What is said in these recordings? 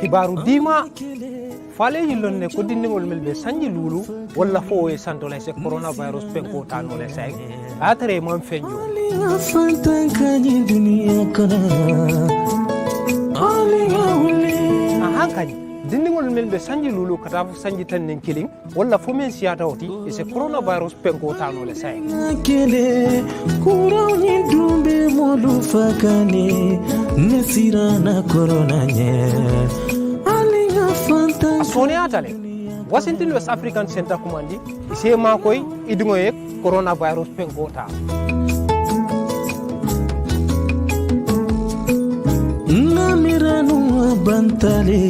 kibaru dima fale yillonne ko dindingol melbe sanji lulu walla fo e santola se coronavirus penko tanole say atre mon fenjo hankani dindingol melbe sanji lulu kata sanji tannen kiling walla fo men siata oti e se coronavirus penko tanole say kele kurani dumbe molu fakane nesirana corona nye Sonia Tale, Washington West African Center Commandi, ise makoy idungoye coronavirus penkota. Namiranu bantale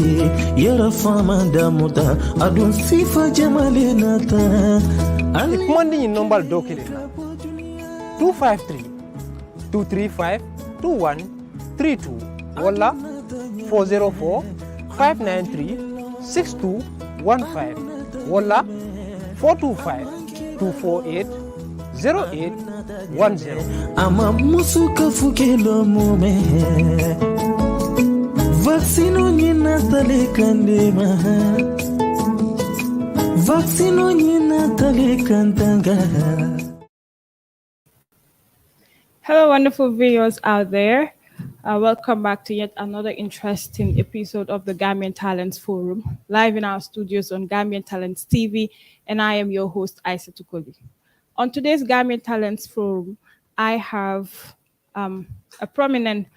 yara fama damuta adun sifa jamale nata. Commandi in number dokilina 253-235-2132 wala 404-593-6215 wala 425-248-0810. Ama musuka fukelo mume vaccino nyina tale kandema vaccino nyina tale kantanga. Hello, wonderful viewers out there. Welcome back to yet another interesting episode of the Gambian Talents Forum, live in our studios on Gambian Talents TV, and I am your host, Isa Tukoli. On today's Gambian Talents Forum, I have a prominent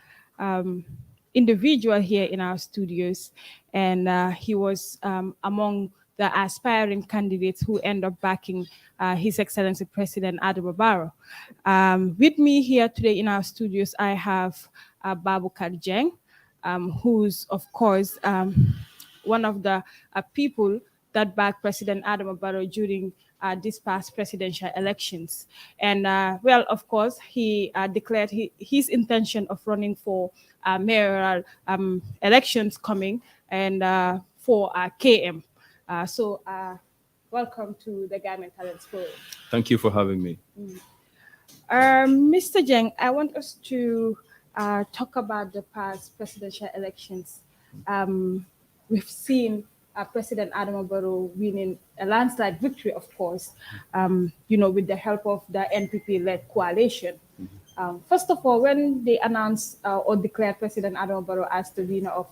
individual here in our studios, and he was among the aspiring candidates who end up backing His Excellency President Adamu. With me here today in our studios, I have Babucarr Jeng, who's, of course, one of the people that backed President Adamu during this past presidential elections. And, well, of course, he declared his intention of running for mayoral elections coming and for KM. So welcome to the Gambian Talents Forum. Thank you for having me. Mr. Jeng, I want us to talk about the past presidential elections. We've seen President Adamu Barrow winning a landslide victory, of course, with the help of the NPP-led coalition. First of all, when they announced or declared President Adamu Barrow as the winner of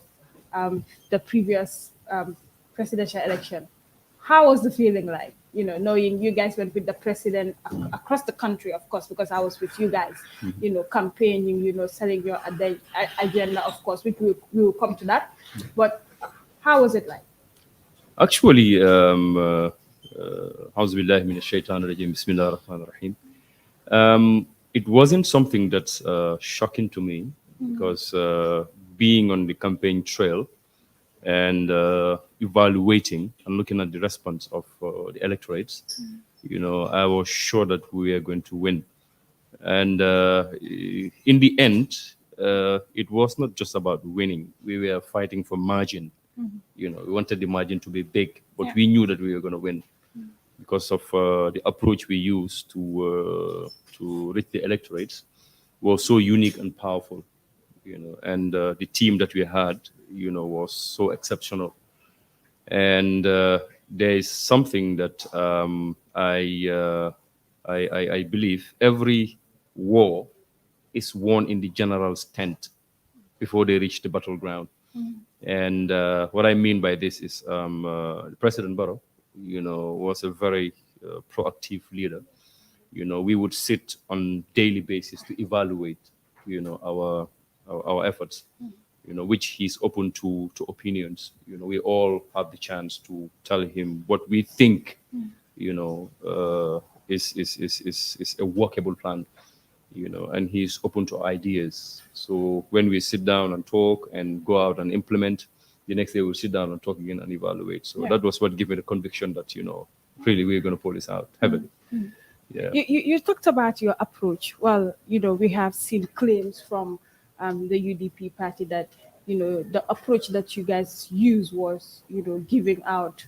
the previous presidential election, how was the feeling like? Knowing you guys went with the president across the country, of course, because I was with you guys, campaigning, selling your agenda, of course, we will come to that. But how was it like? Actually, it wasn't something that's shocking to me because being on the campaign trail and evaluating and looking at the response of the electorates, I was sure that we were going to win. And in the end, it was not just about winning. We were fighting for margin. We wanted the margin to be big, but we knew that we were going to win because of the approach we used to reach the electorates was so unique and powerful. And the team that we had, was so exceptional. And there is something that I believe every war is won in the general's tent before they reach the battleground. And what I mean by this is President Barrow, was a very proactive leader. We would sit on daily basis to evaluate, our efforts, which he's open to opinions. We all have the chance to tell him what we think, is a workable plan, and he's open to ideas. So when we sit down and talk and go out and implement, the next day we'll sit down and talk again and evaluate. So that was what gave me the conviction that, really we're going to pull this out heavily. Yeah. You talked about your approach. Well, we have seen claims from the UDP party that, the approach that you guys use was, giving out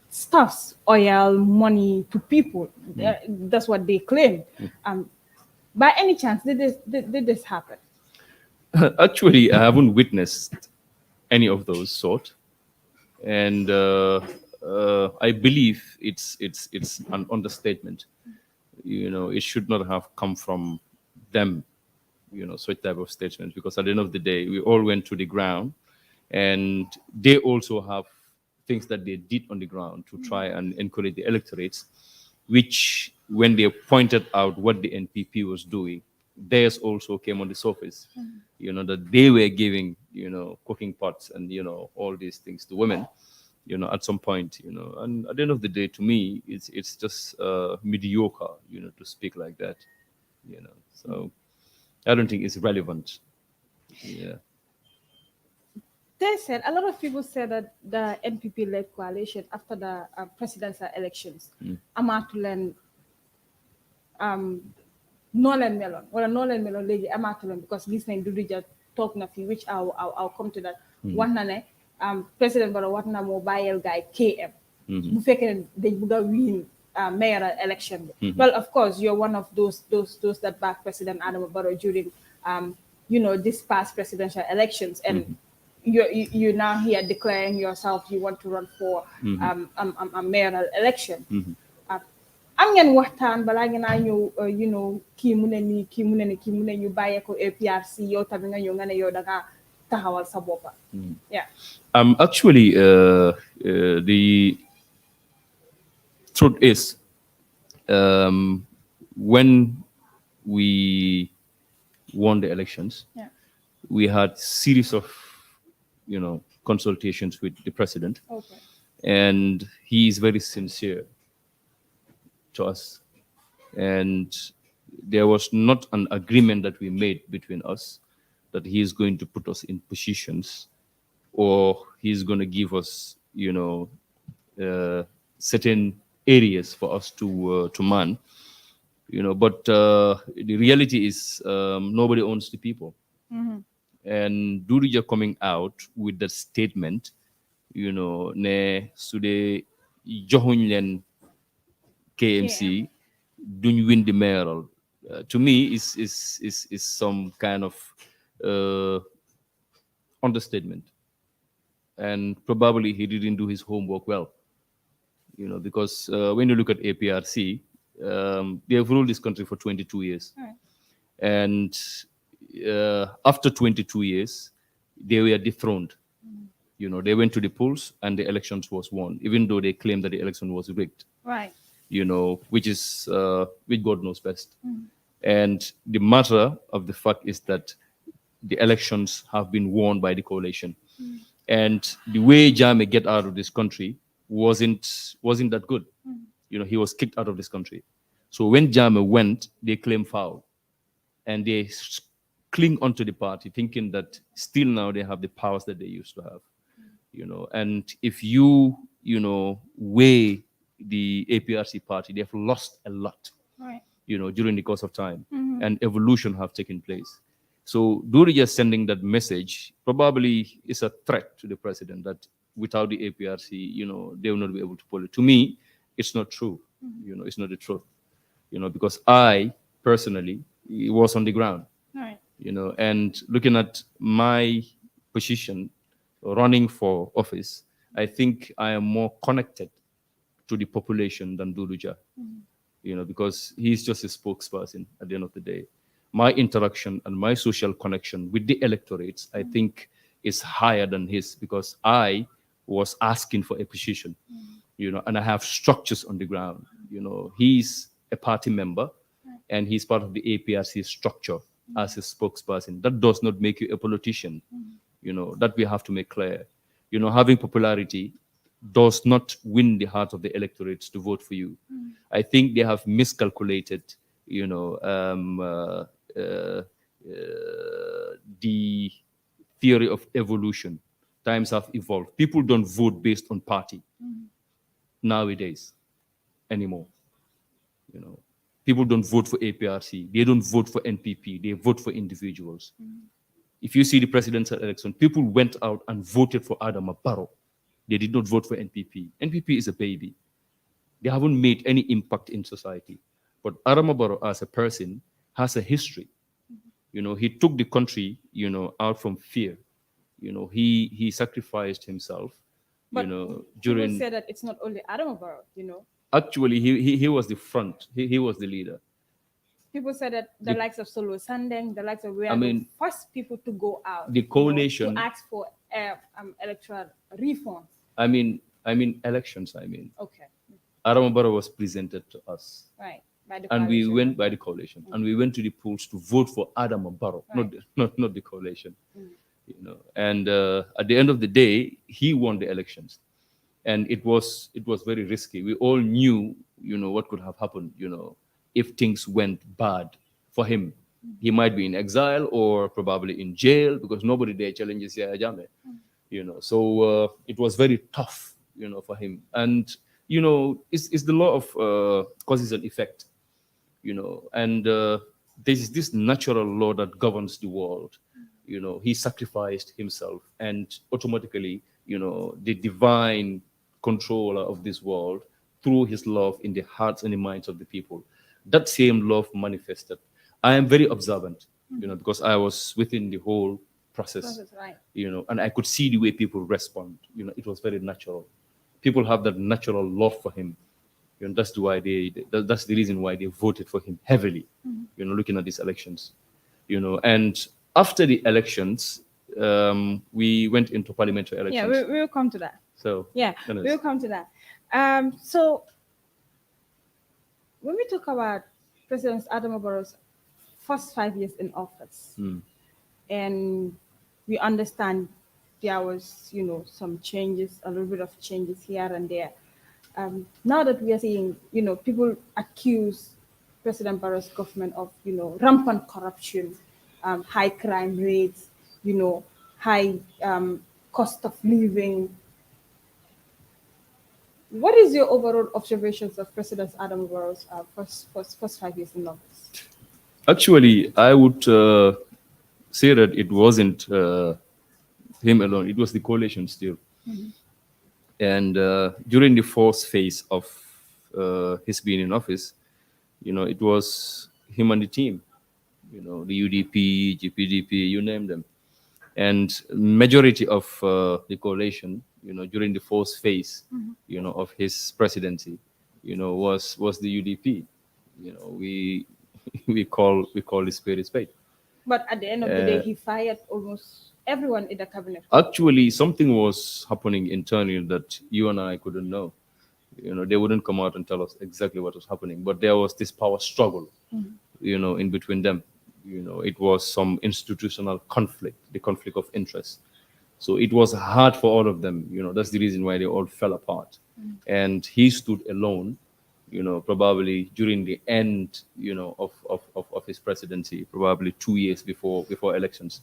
stuffs, oil, money to people. That's what they claim. By any chance, did this happen? Actually, I haven't witnessed any of those sort, and I believe it's an understatement. It should not have come from them. Such type of statements, because at the end of the day, we all went to the ground, and they also have things that they did on the ground to try and encourage the electorates, which when they pointed out what the NPP was doing, theirs also came on the surface. That they were giving, cooking pots and, all these things to women, at some point, and at the end of the day, to me, it's just mediocre, to speak like that, so I don't think it's relevant. Yeah. They said, a lot of people said that the NPP-led coalition after the presidential elections, amatulen Nolan Melon, or Nolan Melon legi amatulen, because this name Duduja talk na fi, which I'll come to that. One nane, President Barrow what na mobile guy KM. Bu fekkee they buga win mayoral election. Well, of course, you're one of those that back President Adamu Barrow during this past presidential elections, and you now here declaring yourself you want to run for a mayoral election. Am ngeen waxtaan balaa ngeen a ñëw kii mu ne nii kii mu ne ni kii mu ne ñu bàyyee ko APRC yow tamit nga ñëw nga ne yow da nga taxawal sa boppa. Yeah. Actually, the truth is, when we won the elections, we had series of, consultations with the president, and he is very sincere to us, and there was not an agreement that we made between us that he is going to put us in positions, or he's going to give us, certain areas for us to man, but the reality is nobody owns the people. And Durija coming out with that statement, ne sude joxuñ len KMC duñ win the mayoral, to me is some kind of understatement, and probably he didn't do his homework well, because when you look at APRC, they have ruled this country for 22 years, and after 22 years, they were dethroned. They went to the polls and the elections was won, even though they claimed that the election was rigged. Right. Which is which God knows best. And the matter of the fact is that the elections have been won by the coalition. And the way Jammeh get out of this country wasn't that good. He was kicked out of this country. So when Jammeh went, they claimed foul. And they cling onto the party, thinking that still now they have the powers that they used to have. And if you weigh the APRC party, they have lost a lot, during the course of time, and evolution have taken place. So Durija sending that message probably is a threat to the president that without the APRC, they will not be able to pull it. To me, it's not true. It's not the truth. Because I personally was on the ground, and looking at my position running for office, I think I am more connected to the population than Duruja, because he's just a spokesperson at the end of the day. My interaction and my social connection with the electorates, I think, is higher than his, because I was asking for a position, and I have structures on the ground. He's a party member, and he's part of the APRC structure as a spokesperson. That does not make you a politician. That we have to make clear. Having popularity does not win the heart of the electorates to vote for you. I think they have miscalculated, the theory of evolution. Times have evolved. People don't vote based on party nowadays anymore. People don't vote for APRC. They don't vote for NPP. They vote for individuals. If you see the presidential election, people went out and voted for Adamu Barrow. They did not vote for NPP. NPP is a baby. They haven't made any impact in society. But Adamu Barrow as a person has a history. He took the country, out from fear. He sacrificed himself, But people during. say that it's not only Adamu Barrow, Actually, he was the front. He was the leader. People say that the The- likes of Solo Sandeng, the likes of we I are the mean, first people to go out, the coalition. to ask for electoral reforms. I mean, elections. Okay, Adamu Barrow was presented to us, right. By the and we coalition. went by the coalition, and we went to the polls to vote for Adamu Barrow, Right. not the coalition. And at the end of the day, he won the elections, and it was very risky. We all knew, what could have happened, if things went bad for him. He might be in exile or probably in jail because nobody there challenges Yahya Jammeh. So it was very tough, for him. And it's the law of causes and effect, and there's this natural law that governs the world. He sacrificed himself, and automatically, the divine controller of this world threw his love in the hearts and the minds of the people. That same love manifested. I am very observant, because I was within the whole process, Right. and I could see the way people respond. It was very natural. People have that natural love for him. That's that's the reason why they voted for him heavily. Looking at these elections, and after the elections, we went into parliamentary elections. Yeah, we'll come to that. So Yeah, we'll come to that. So when we talk about President Adamu Barrow's first 5 years in office, and we understand there was, some changes, a little bit of changes here and there. Now that we are seeing, people accuse President Barrow's government of, rampant corruption, high crime rates, high cost of living. What is your overall observations of President Adamu Barrow's first 5 years in office? Actually, I would say that it wasn't him alone. It was the coalition still. And during the first phase of his being in office, it was him and the team. The UDP, GPDP, you name them. And majority of the coalition, during the first phase, of his presidency, was the UDP. We we call the spade a spade. But at the end of the day, he fired almost everyone in the cabinet. Actually, something was happening internally that you and I couldn't know. They wouldn't come out and tell us exactly what was happening, but there was this power struggle, in between them. It was some institutional conflict, the conflict of interest. So it was hard for all of them. That's the reason why they all fell apart. And he stood alone, probably during the end, of his presidency, probably 2 years before elections,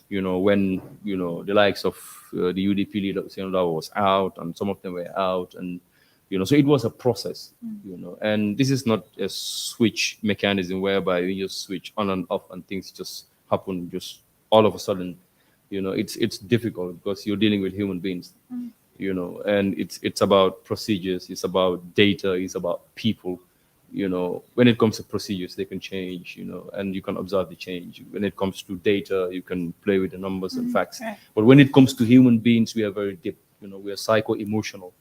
when, the likes of the UDP leader, was out and some of them were out. And, so it was a process, and this is not a switch mechanism whereby you just switch on and off and things just happen just all of a sudden. It's difficult because you're dealing with human beings, and it's about procedures, it's about data, it's about people. When it comes to procedures, they can change, and you can observe the change. When it comes to data, you can play with the numbers and facts. Right. But when it comes to human beings, we are very deep. We are psycho-emotional,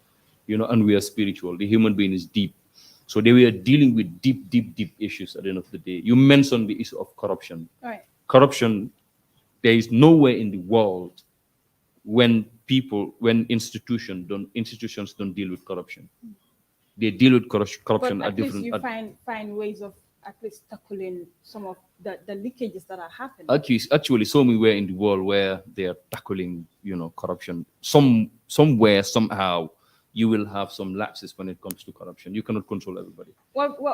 and we are spiritual. The human being is deep. So they were dealing with deep issues at the end of the day. You mentioned the issue of corruption. Right. Corruption, there is nowhere in the world when institutions don't deal with corruption. They deal with corruption But at at least different. you find ways of at least tackling some of the leakages that are happening. Actually, somewhere in the world where they are tackling, corruption. Somewhere, somehow, you will have some lapses when it comes to corruption. You cannot control everybody.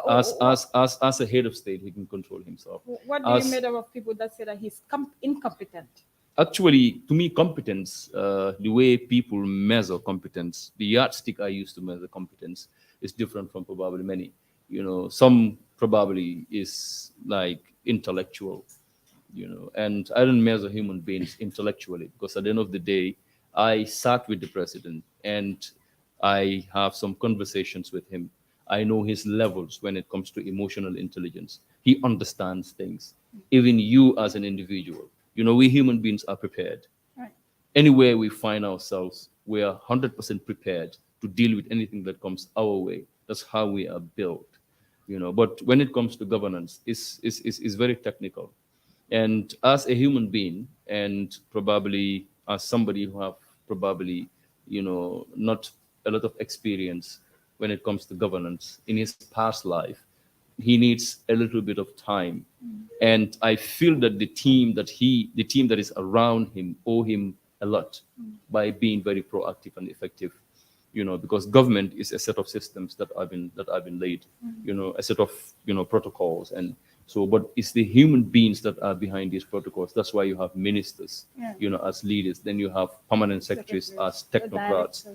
As a head of state, he can control himself. What do you made of people that say that he's incompetent? Actually, to me, competence, the way people measure competence, the yardstick I use to measure competence is different from probably many. Some probably is like intellectual, and I don't measure human beings intellectually because at the end of the day, I sat with the president and I have some conversations with him. I know his levels when it comes to emotional intelligence. He understands things. even you as an individual. We human beings are prepared. Right. Anywhere we find ourselves, we are 100% prepared to deal with anything that comes our way. That's how we are built. But when it comes to governance, it's very technical. And as a human being, and probably as somebody who have probably, not a lot of experience when it comes to governance in his past life, he needs a little bit of time. And I feel that the team that is around him owe him a lot by being very proactive and effective. Because government is a set of systems that have been laid, a set of protocols. And so, but it's the human beings that are behind these protocols. That's why you have ministers, as leaders. Then you have permanent secretaries as technocrats,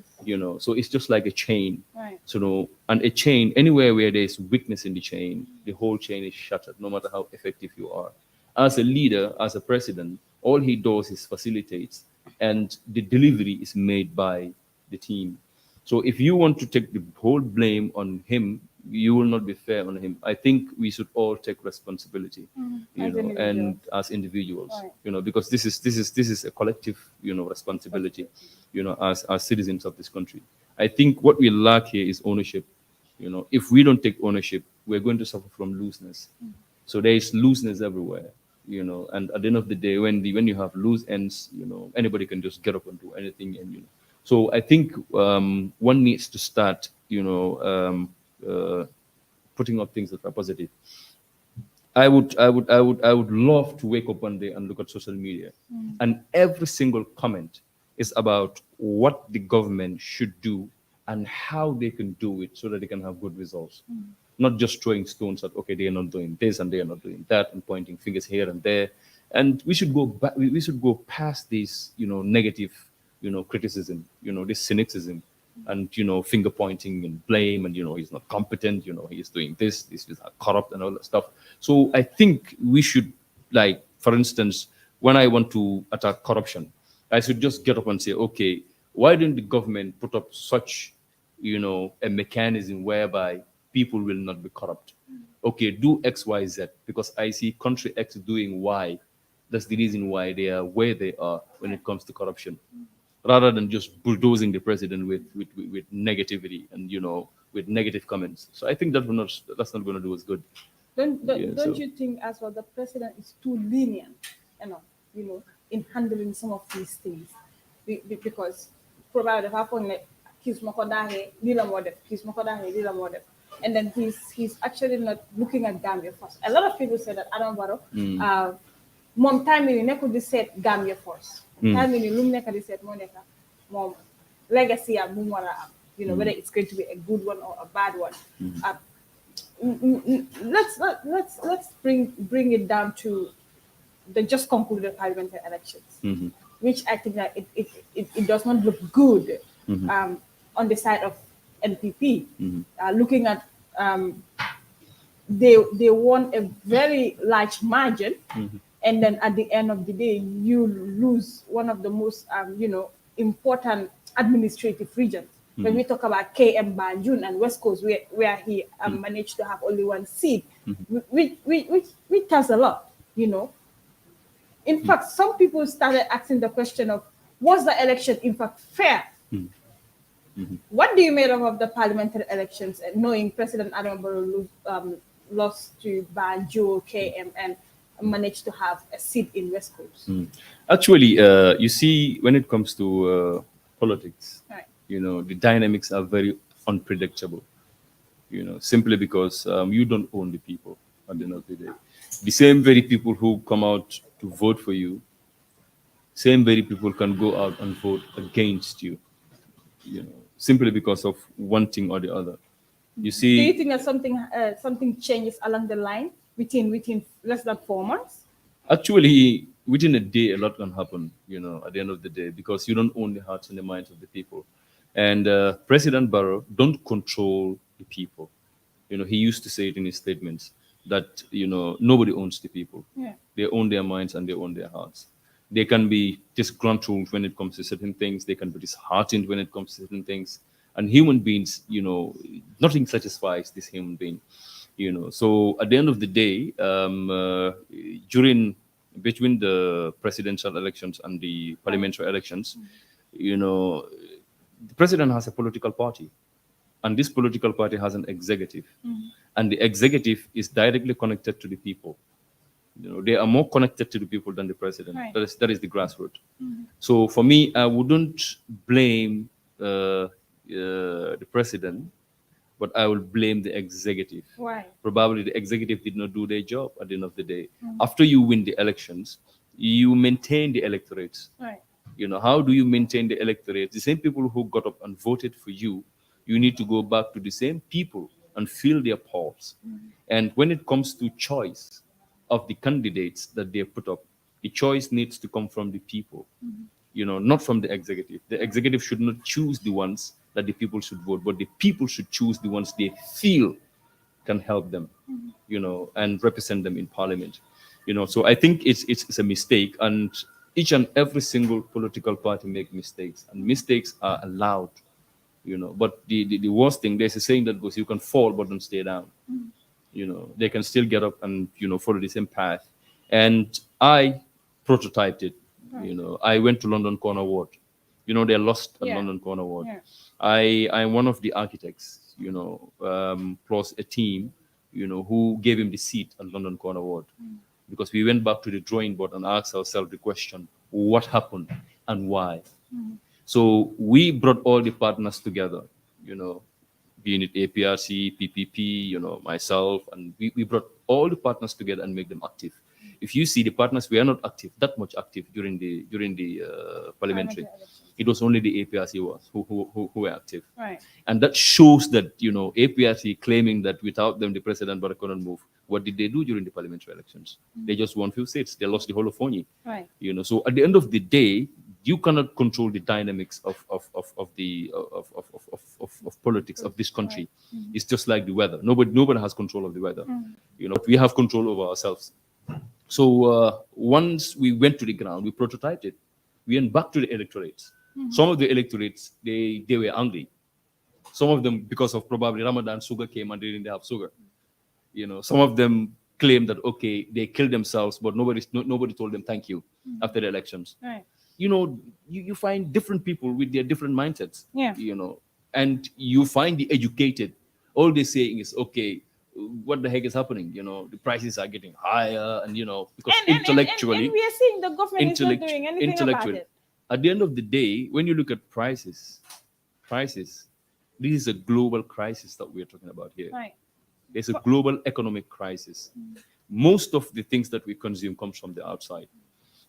So it's just like a chain. Right. So, and a chain, anywhere where there's weakness in the chain, the whole chain is shattered, no matter how effective you are. As a leader, as a president, all he does is facilitates, and the delivery is made by the team. So if you want to take the whole blame on him, you will not be fair on him. I think we should all take responsibility, and as individuals, Right. because this is a collective, responsibility, as citizens of this country. I think what we lack here is ownership. If we don't take ownership, we're going to suffer from looseness. So there is looseness everywhere, and at the end of the day, when you have loose ends, anybody can just get up and do anything, and So I think one needs to start, putting up things that are positive. I would love to wake up one day and look at social media, and every single comment is about what the government should do and how they can do it so that they can have good results. Not just throwing stones at, okay, they are not doing this and they are not doing that, and pointing fingers here and there. And we should go back. We should go past this, negative, criticism, this cynicism, and finger pointing and blame, and he's not competent, he's doing this is corrupt and all that stuff. So I think we should, like, for instance, when I want to attack corruption, I should just get up and say, okay, why didn't the government put up such a mechanism whereby people will not be corrupt? Okay, do XYZ, because I see country X doing Y. That's the reason why they are where they are when it comes to corruption, rather than just bulldozing the president with negativity and with negative comments. So I think that's not going to do us good. Don't you think as well the president is too lenient enough, in handling some of these things? Because probably and then he's actually not looking at Gambia first. A lot of people say that Adam Barrow, mom time in neck could set Gambia first. Time in room neck di set Monica, mom legacy and mumara, whether it's going to be a good one or a bad one. Let's bring it down to the just concluded parliamentary elections, which I think that it does not look good on the side of NPP. Looking at they won a very large margin, and then at the end of the day, you lose one of the most important administrative regions. When we talk about KM Banjul and West Coast, where he managed to have only one seat, which tells a lot, In fact, some people started asking the question of, was the election in fact fair? What do you make of the parliamentary elections, knowing President Adamu Barrow lost to Banjul, KM, and managed to have a seat in West Coast? Actually, you see, when it comes to politics, Right. The dynamics are very unpredictable, simply because you don't own the people at the end of the day. The same very people who come out to vote for you, same very people can go out and vote against you, simply because of one thing or the other. You see, Do you think that something changes along the line within less than 4 months? actually, within a day, a lot can happen, at the end of the day, because you don't own the hearts and the minds of the people. And President Barrow don't control the people. He used to say it in his statements that, nobody owns the people. Yeah. They own their minds and they own their hearts. They can be disgruntled when it comes to certain things. They can be disheartened when it comes to certain things. And human beings, nothing satisfies this human being. So at the end of the day, between the presidential elections and the parliamentary elections, the president has a political party, and this political party has an executive, and the executive is directly connected to the people. They are more connected to the people than the president. Right. That is the grassroots. So for me, I wouldn't blame the president, but I will blame the executive. Why? Probably the executive did not do their job at the end of the day. After you win the elections, you maintain the electorates. Right. How do you maintain the electorate? The same people who got up and voted for you, you need to go back to the same people and fill their polls. And when it comes to choice of the candidates that they put up, the choice needs to come from the people, not from the executive. The executive should not choose the ones that the people should vote, but the people should choose the ones they feel can help them, and represent them in parliament. So I think it's a mistake, and each and every single political party make mistakes, and mistakes are allowed, But the worst thing, there's a saying that goes, you can fall but don't stay down. They can still get up and follow the same path. And I prototyped it. I went to London Corner Ward. They lost at London Corner Ward. Yeah. I'm one of the architects, plus a team, who gave him the seat at London Corner Ward. Because we went back to the drawing board and asked ourselves the question, what happened and why? So we brought all the partners together, being it APRC, PPP, myself, and we brought all the partners together and make them active. If you see, the partners were not active, that much active during the parliamentary. It was only the APRC who were active. Right. And that shows that, APRC claiming that without them, the president Barrack couldn't move. What did they do during the parliamentary elections? They just won few seats. They lost the whole of Fonyi. Right. So at the end of the day, you cannot control the dynamics of politics of this country. Right. It's just like the weather. Nobody has control of the weather. But we have control over ourselves. So once we went to the ground, we prototyped it. We went back to the electorates. Some of the electorates, they were angry. Some of them, because of probably Ramadan, sugar came and they didn't have sugar. Some of them claimed that, okay, they killed themselves, but nobody told them thank you after the elections. Right. You find different people with their different mindsets. Yeah. And you find the educated. All they're saying is, okay, what the heck is happening? The prices are getting higher, and because intellectually, and we are seeing the government is not doing anything about it. At the end of the day, when you look at prices, this is a global crisis that we're talking about here. Right. There's a global economic crisis. Most of the things that we consume comes from the outside.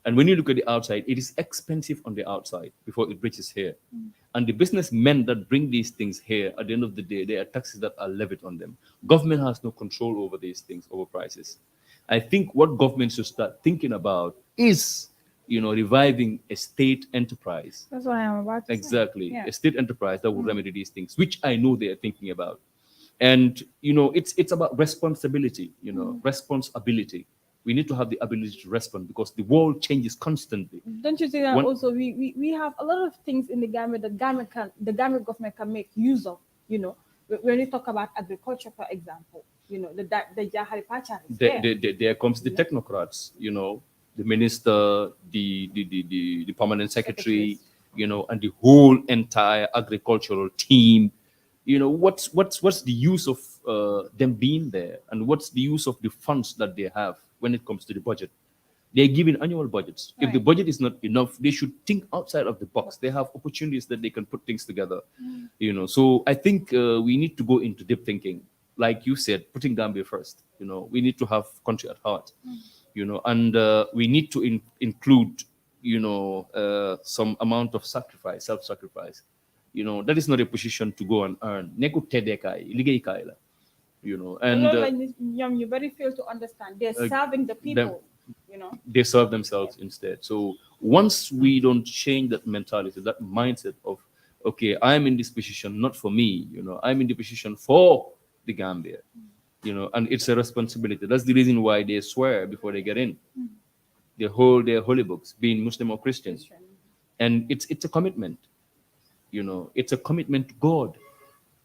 And when you look at the outside, it is expensive on the outside before it reaches here. And the businessmen that bring these things here, at the end of the day, there are taxes that are levied on them. Government has no control over these things, over prices. I think what government should start thinking about is, reviving a state enterprise. That's what I'm about to Exactly. say. Yeah. A state enterprise that will remedy these things, which I know they are thinking about. And, it's about responsibility, responsibility. We need to have the ability to respond because the world changes constantly. Don't you think that also we have a lot of things in the Gambia that the Gambia government can make use of, when you talk about agriculture, for example, the Jahari Pacha is there comes the technocrats, the minister, the permanent secretary, and the whole entire agricultural team. What's the use of them being there, and what's the use of the funds that they have when it comes to the budget? They're given annual budgets. If the budget is not enough, they should think outside of the box. They have opportunities that they can put things together. So I think we need to go into deep thinking, like you said, putting Gambia first. We need to have country at heart. And we need to include, some amount of sacrifice, self-sacrifice. That is not a position to go and earn. And you very fail to understand. They're serving the people. They serve themselves instead. So once we don't change that mentality, that mindset of, okay, I'm in this position not for me, I'm in the position for the Gambia, and it's a responsibility. That's the reason why they swear before they get in. They hold their holy books, being Muslim or Christian. And it's a commitment. It's a commitment to God.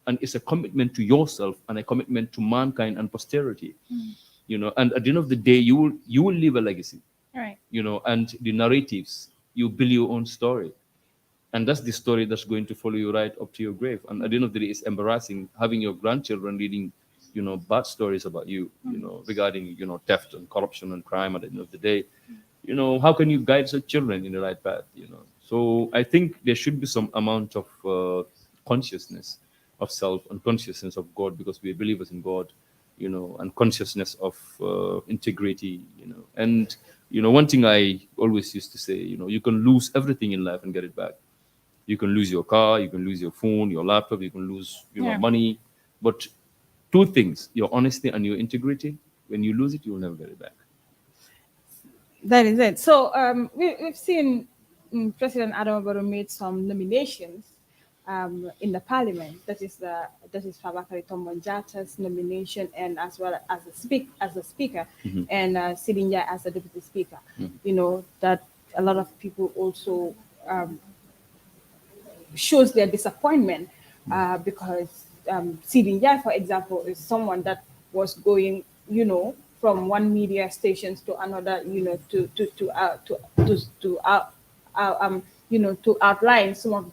and it's a commitment to yourself and a commitment to mankind and posterity. You know, and at the end of the day, you will leave a legacy. Right. You know, and the narratives, you build your own story, and that's the story that's going to follow you right up to your grave. And at the end of the day, it's embarrassing having your grandchildren reading, you know, bad stories about you, you know, regarding, you know, theft and corruption and crime. At the end of the day, you know, how can you guide such children in the right path, you know? So I think there should be some amount of consciousness of self and consciousness of God, because we are believers in God, you know, and consciousness of integrity, you know. And, you know, one thing I always used to say, you know, you can lose everything in life and get it back. You can lose your car, you can lose your phone, your laptop, you can lose, you know, money. But two things, your honesty and your integrity, when you lose it, you will never get it back. That is it. So we've seen President Adamu Barrow made some nominations in the parliament. That is Babucarr Jeng nomination, and as well as the speaker, and Sidinja as the deputy speaker. You know that a lot of people also shows their disappointment because Sidinja, for example, is someone that was going, you know, from one media stations to another, you know, to you know, to outline some of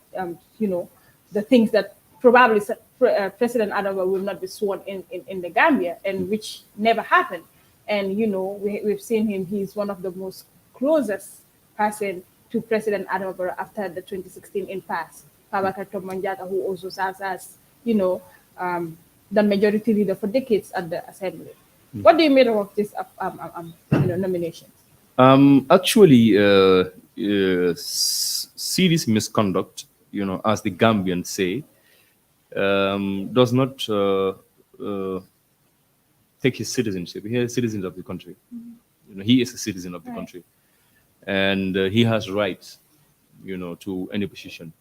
you know, the things that probably President Adamu will not be sworn in the Gambia, and which never happened. And you know, we've seen him; he's one of the most closest person to President Adamu Barrow after the 2016 impasse. Babucarr Jeng, who also serves as, you know, the majority leader for decades at the assembly. What do you make of this you know, nominations? Actually, serious misconduct, you know, as the Gambians say, does not take his citizenship. He is a citizen of the country. You know, he is a citizen of the country, and he has rights, you know, to any position.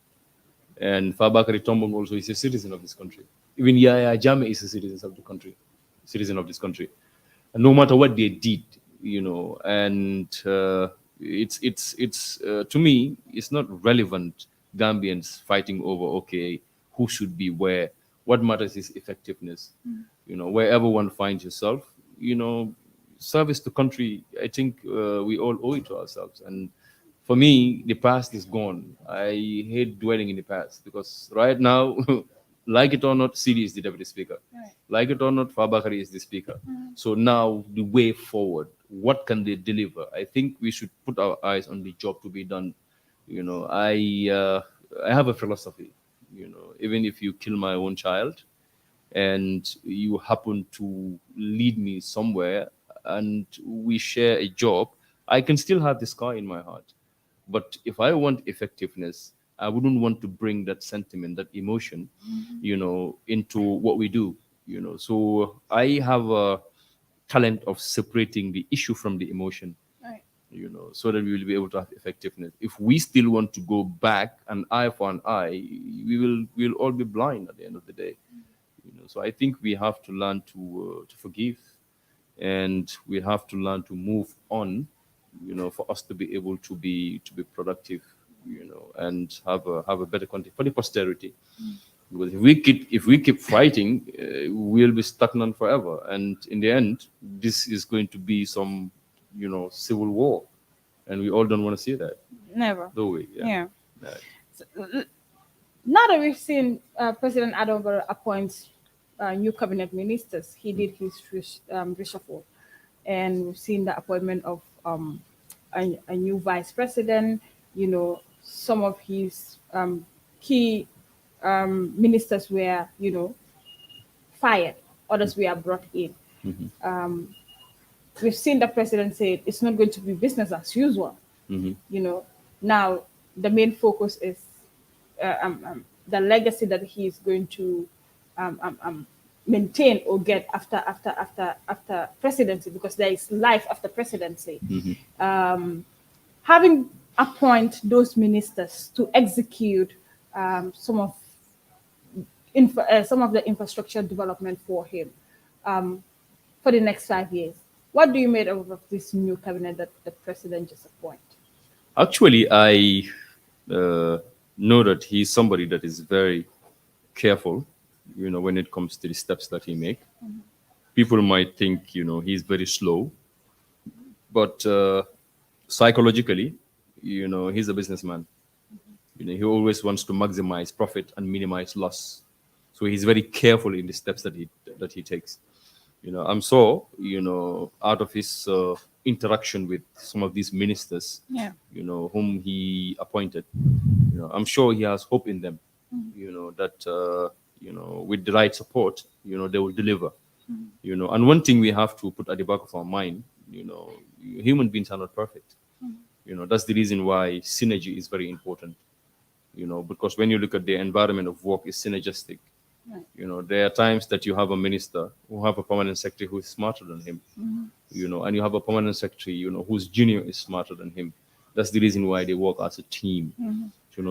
And Fabakary Tombong also is a citizen of this country. Even Yaya Jammeh is a citizen of the country, citizen of this country. And no matter what they did, you know, and it's to me, it's not relevant. Gambians fighting over, okay, who should be where. What matters is effectiveness. You know, wherever one finds yourself, you know, service to country. I think we all owe it to ourselves. And for me, the past is gone. I hate dwelling in the past, because right now, like it or not, CD is the deputy speaker. Like it or not, Fabakary is the speaker. So now the way forward, what can they deliver? I think we should put our eyes on the job to be done. You know, I have a philosophy. You know, even if you kill my own child, and you happen to lead me somewhere, and we share a job, I can still have this scar in my heart. But if I want effectiveness, I wouldn't want to bring that sentiment, that emotion, you know, into what we do, you know. So I have a talent of separating the issue from the emotion, you know, so that we will be able to have effectiveness. If we still want to go back an eye for an eye, we'll all be blind at the end of the day. You know, so I think we have to learn to forgive, and we have to learn to move on, you know, for us to be able to be productive, you know, and have a better content for the posterity. Because if we keep fighting, we'll be stagnant forever, and in the end, this is going to be some, you know, civil war, and we all don't want to see that. Never. Do we? Yeah. Right. So, now that we've seen President Adamu Barrow appoint new cabinet ministers, he did his reshuffle, and we've seen the appointment of a new vice president. You know, some of his key ministers were, you know, fired, others were brought in. We've seen the president say it's not going to be business as usual. You know, now the main focus is the legacy that he is going to maintain or get after presidency, because there is life after presidency. Having appoint those ministers to execute some of the infrastructure development for him for the next 5 years. What do you make of this new cabinet that the president just appointed? Actually, I know that he's somebody that is very careful, when it comes to the steps that he make. People might think, he's very slow, but psychologically, he's a businessman. He always wants to maximize profit and minimize loss. So he's very careful in the steps that he takes. I'm sure, out of his interaction with some of these ministers, Yeah. whom he appointed, I'm sure he has hope in them, that, with the right support, they will deliver. And one thing we have to put at the back of our mind, human beings are not perfect. That's the reason why synergy is very important. Because when you look at the environment of work is synergistic. Right. There are times that you have a minister who have a permanent secretary who is smarter than him, and you have a permanent secretary, whose junior is smarter than him. That's the reason why they work as a team.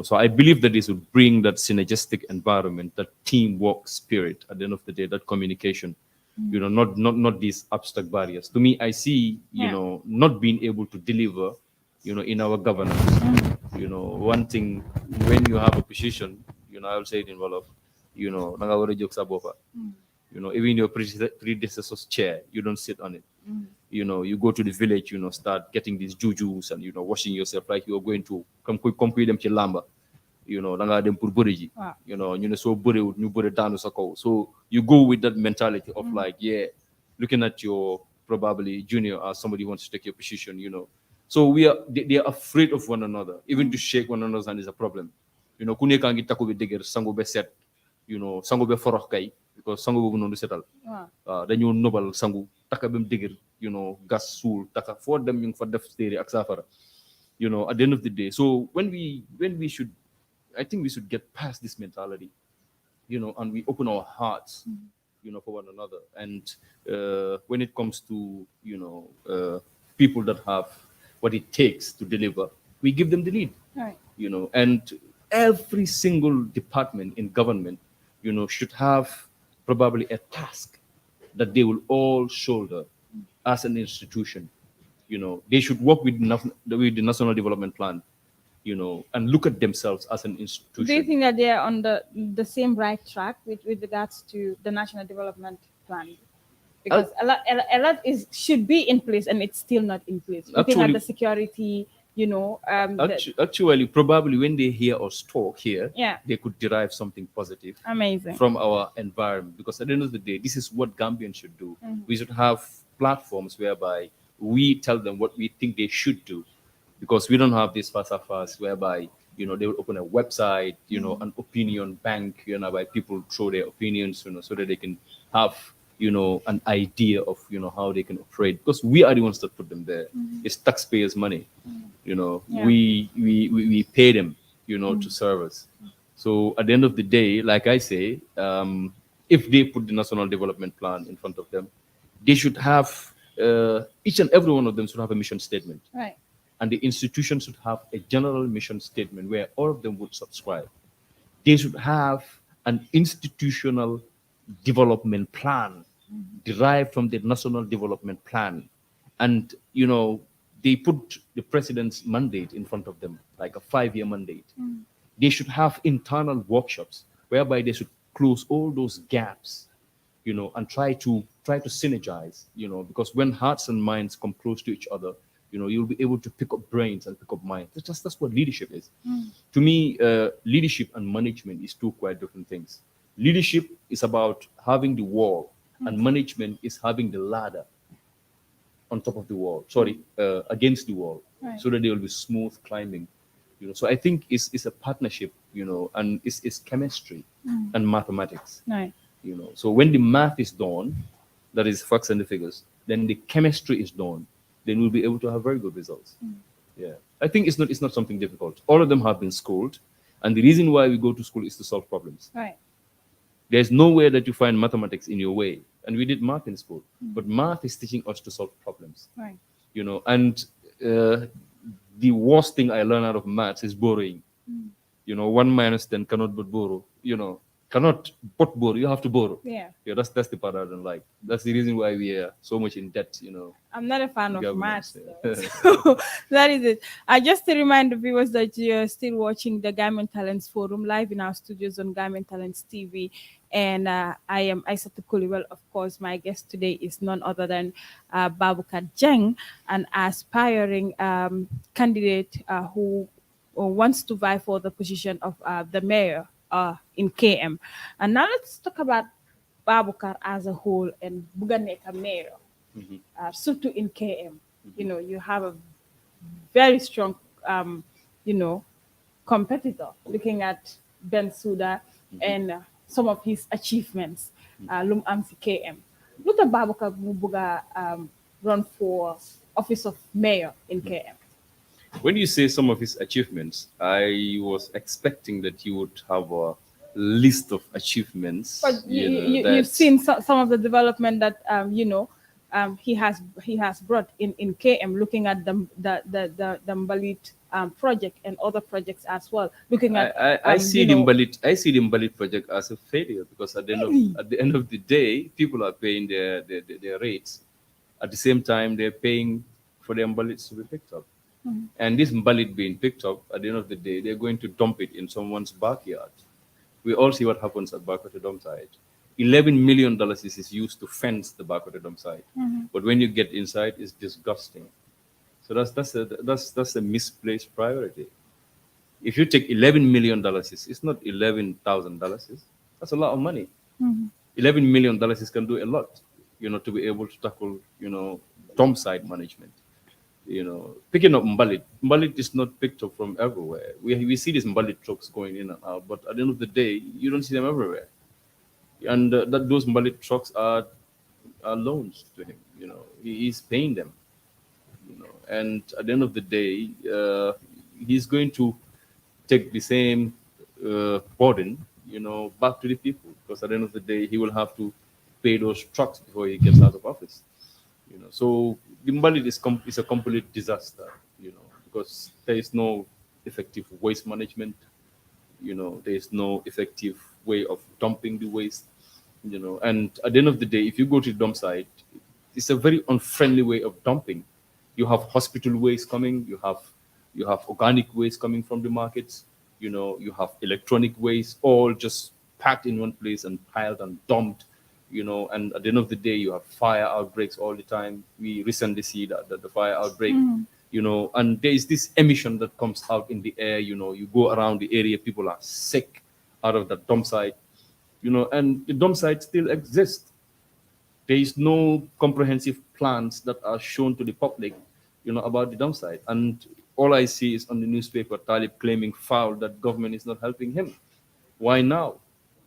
So I believe that this would bring that synergistic environment, that teamwork spirit at the end of the day, that communication, not these abstract barriers. To me, I see, not being able to deliver, in our governance. One thing, when you have a position, I will say it in Wolof, nanga wara jog sa bopa. Even your predecessor's chair, you don't sit on it. You go to the village, start getting these jujus and, washing yourself like you're going to come them ci lamba. Nanga dem pour beure ji. So beure ñu beure daanu sa kaw. So you go with that mentality of like, looking at your probably junior or somebody who wants to take your position, So they are afraid of one another. Even to shake one another's hand is a problem. Ku nekk ngi takku bi dëgër sangu be set, sangu be forox kay, because sangu boobu noonu setal. Dañu nobal sangu taka bem dëgër, gas suul taka fo dem ñu fa def téere ak safara. At the end of the day. So when we should, I think we should get past this mentality, and we open our hearts, for one another. And when it comes to, people that have what it takes to deliver, we give them the lead. Right. And every single department in government, should have probably a task that they will all shoulder as an institution. They should work with the National Development Plan, and look at themselves as an institution. Do you think that they are on the same right track with regards to the National Development Plan? Because a lot should be in place and it's still not in place. Looking at the security, actually, probably when they hear us talk here, they could derive something positive from our environment. Because at the end of the day, this is what Gambians should do. We should have platforms whereby we tell them what we think they should do. Because we don't have this fast whereby, they will open a website, an opinion bank, whereby people throw their opinions, so that they can have, an idea of, how they can operate. Because we are the ones that put them there. It's taxpayers' money. We pay them, to serve us. So at the end of the day, like I say, if they put the National Development Plan in front of them, they should have, each and every one of them should have a mission statement. Right. And the institution should have a general mission statement where all of them would subscribe. They should have an institutional development plan derived from the National Development Plan. And, they put the president's mandate in front of them, like a 5-year mandate. They should have internal workshops whereby they should close all those gaps, and try to synergize, because when hearts and minds come close to each other, you'll be able to pick up brains and pick up minds. That's what leadership is. To me, leadership and management is two quite different things. Leadership is about having the wall, and management is having the ladder on top of the wall. Against the wall, so that they will be smooth climbing. So I think it's a partnership, and it's chemistry and mathematics. Right. So when the math is done, that is facts and the figures, then the chemistry is done, then we'll be able to have very good results. I think it's not something difficult. All of them have been schooled, and the reason why we go to school is to solve problems. Right. There's nowhere that you find mathematics in your way, and we did math in school, but math is teaching us to solve problems. Right. And the worst thing I learned out of maths is borrowing. 1 minus 10 cannot but borrow. cannot borrow. You have to borrow. Yeah. Yeah, that's the part I don't like. That's the reason why we are so much in debt. I'm not a fan of Governments, maths, yeah. though. So that is it. Just to remind the viewers that you're still watching the Gambian Talents Forum live in our studios on Gambian Talents TV. And I am Aissatou Kulibal. Of course, my guest today is none other than Babucarr Jeng, an aspiring candidate who wants to vie for the position of the mayor in KM. And now let's talk about Babucarr as a whole and Buganeka mayor. Surtout in KM, you have a very strong, competitor. Looking at Ben Suda and some of his achievements, Lum Amsi KM. Look at Babucarr Buga run for office of mayor in KM. When you say some of his achievements, I was expecting that you would have a list of achievements. But you've seen some of the development that he has brought in KM. Looking at the Mbalit project and other projects as well. Looking at I see the Mbalit project as a failure because at the end of the day, people are paying their rates. At the same time, they're paying for their Mbalits to be picked up. And this Mbalit being picked up, at the end of the day, they're going to dump it in someone's backyard. We all see what happens at Babucarr dump site. $11 million is used to fence the Babucarr dump site. But when you get inside, it's disgusting. So that's a misplaced priority. If you take $11 million, it's not $11,000. That's a lot of money. $11 million can do a lot, to be able to tackle, dump site management. Picking up Mbalit. Mbalit is not picked up from everywhere. We see these Mbalit trucks going in and out, but at the end of the day, you don't see them everywhere. And those Mbalit trucks are loans to him. He's paying them. And at the end of the day, he's going to take the same burden, back to the people, because at the end of the day, he will have to pay those trucks before he gets out of office. So the Mbalit is a complete disaster, because there is no effective waste management. There is no effective way of dumping the waste. And at the end of the day, if you go to the dump site, it's a very unfriendly way of dumping. You have hospital waste coming. You have organic waste coming from the markets. You have electronic waste, all just packed in one place and piled and dumped. And at the end of the day, you have fire outbreaks all the time. We recently see that the fire outbreak, and there is this emission that comes out in the air. You go around the area, people are sick out of the dump site, and the dump site still exists. There is no comprehensive plans that are shown to the public, about the dump site. And all I see is on the newspaper, Talib claiming foul that government is not helping him. Why now?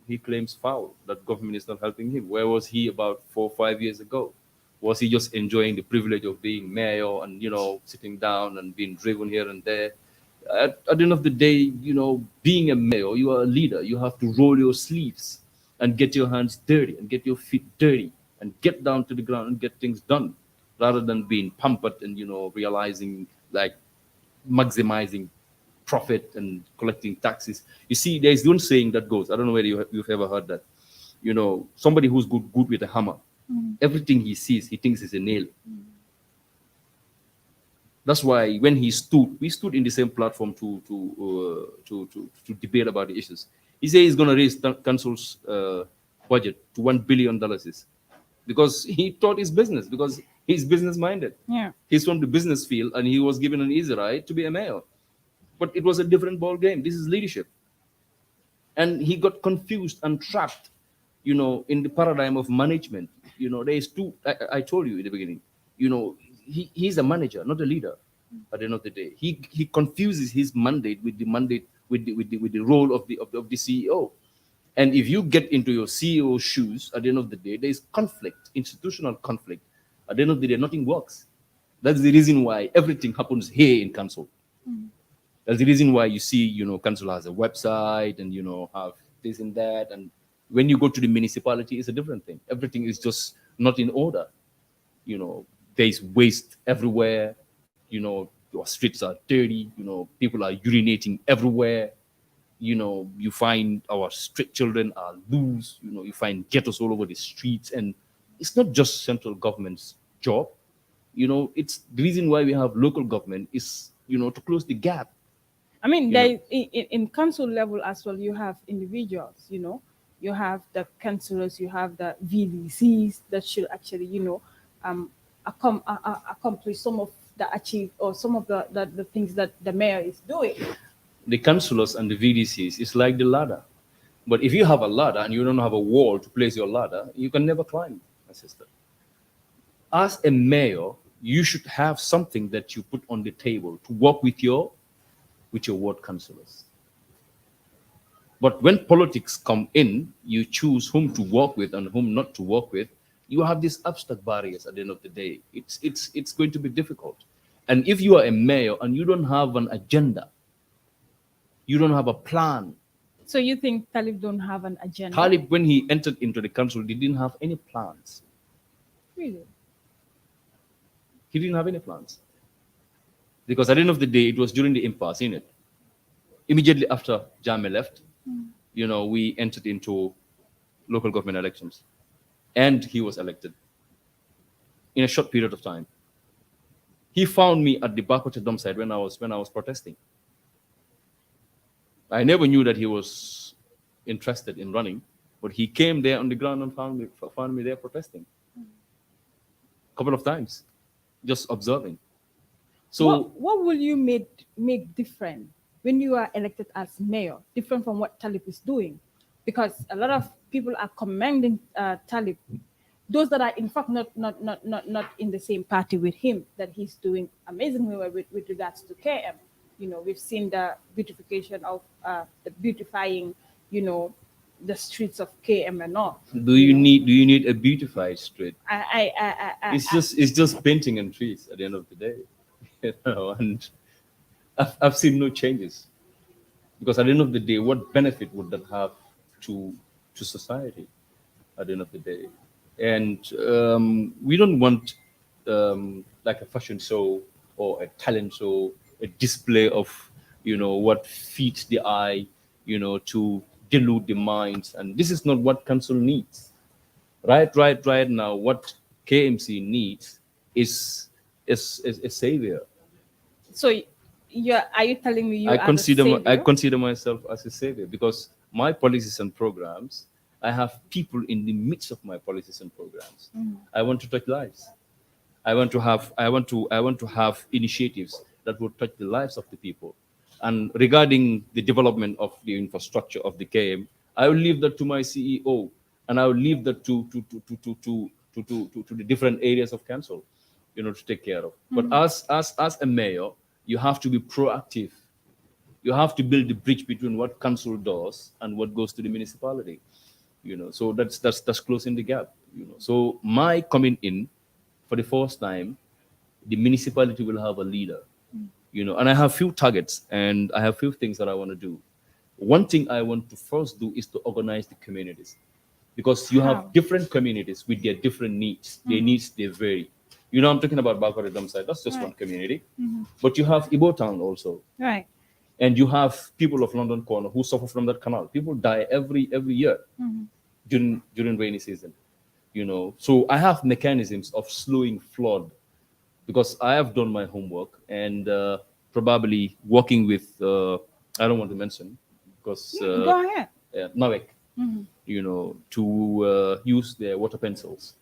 He claims foul that government is not helping him. Where was he about 4 or 5 years ago? Was he just enjoying the privilege of being mayor and sitting down and being driven here and there? At the end of the day, being a mayor, you are a leader. You have to roll your sleeves and get your hands dirty and get your feet dirty and get down to the ground and get things done, rather than being pampered and realizing, like, maximizing profit and collecting taxes. You see, there's one saying that goes, I don't know whether you've ever heard that. Somebody who's good with a hammer, everything he sees, he thinks is a nail. That's why when we stood in the same platform to debate about the issues. He said he's going to raise council's budget to $1 billion because he taught his business, because he's business minded. Yeah. He's from the business field and he was given an easy ride to be a mayor. But it was a different ball game. This is leadership. And he got confused and trapped, in the paradigm of management. There is two, I told you in the beginning, he's a manager, not a leader. At the end of the day, he confuses his mandate with the role of the CEO. And if you get into your CEO's shoes, at the end of the day, there is conflict, institutional conflict. At the end of the day, nothing works. That's the reason why everything happens here in council. That's the reason why you see, council has a website and, have this and that. And when you go to the municipality, it's a different thing. Everything is just not in order. There's waste everywhere. Your streets are dirty. People are urinating everywhere. you find our street children are loose. You find ghettos all over the streets, and it's not just central government's job. It's the reason why we have local government is to close the gap. I mean, in council level as well, you have individuals, you have the councillors, you have the VDCs that should actually, accomplish some of some of the things that the mayor is doing. The councillors and the VDCs is like the ladder. But if you have a ladder and you don't have a wall to place your ladder, you can never climb, my sister. As a mayor, you should have something that you put on the table to work with your ward councillors. But when politics come in, you choose whom to work with and whom not to work with. You have these abstract barriers at the end of the day. It's going to be difficult. And if you are a mayor and you don't have an agenda, you don't have a plan. So you think Talib don't have an agenda? Talib, when he entered into the council, he didn't have any plans. Really? He didn't have any plans. Because at the end of the day, it was during the impasse, innit? Immediately after Jammeh left, we entered into local government elections. And he was elected in a short period of time. He found me at the Babucarr dump site when I was protesting. I never knew that he was interested in running, but he came there on the ground and found me there protesting. A couple of times, just observing. So what will you make different when you are elected as mayor, different from what Talib is doing? Because a lot of people are commending Talib, those that are in fact not in the same party with him, that he's doing amazingly well with regards to KM. We've seen the beautification of the beautifying, the streets of KM and all. Do you need a beautified street? It's just painting and trees at the end of the day, and I've seen no changes, because at the end of the day, what benefit would that have to society at the end of the day? And we don't want like a fashion show or a talent show, a display of what feeds the eye, to delude the minds. And this is not what council needs. Right now, what KMC needs is a savior. So are you telling me I consider myself as a savior, because my policies and programs, I have people in the midst of my policies and programs. I want to touch lives. I want to have initiatives that will touch the lives of the people. And regarding the development of the infrastructure of the KM, I will leave that to my CEO, and I will leave that to the different areas of council, to take care of. But as a mayor, you have to be proactive. You have to build the bridge between what council does and what goes to the municipality. So that's closing the gap. So my coming in, for the first time, the municipality will have a leader. And I have few targets and I have few things that I want to do. One thing I want to first do is to organize the communities, because you have different communities with their different needs. Their needs, they vary. I'm talking about Babucarr dump site. That's just one community. But you have Ibo Town also. Right. And you have people of London Corner who suffer from that canal. People die every year during rainy season. So I have mechanisms of slowing flood, because I have done my homework, and probably working with I don't want to mention, because go ahead. Nawek, to use their water pencils,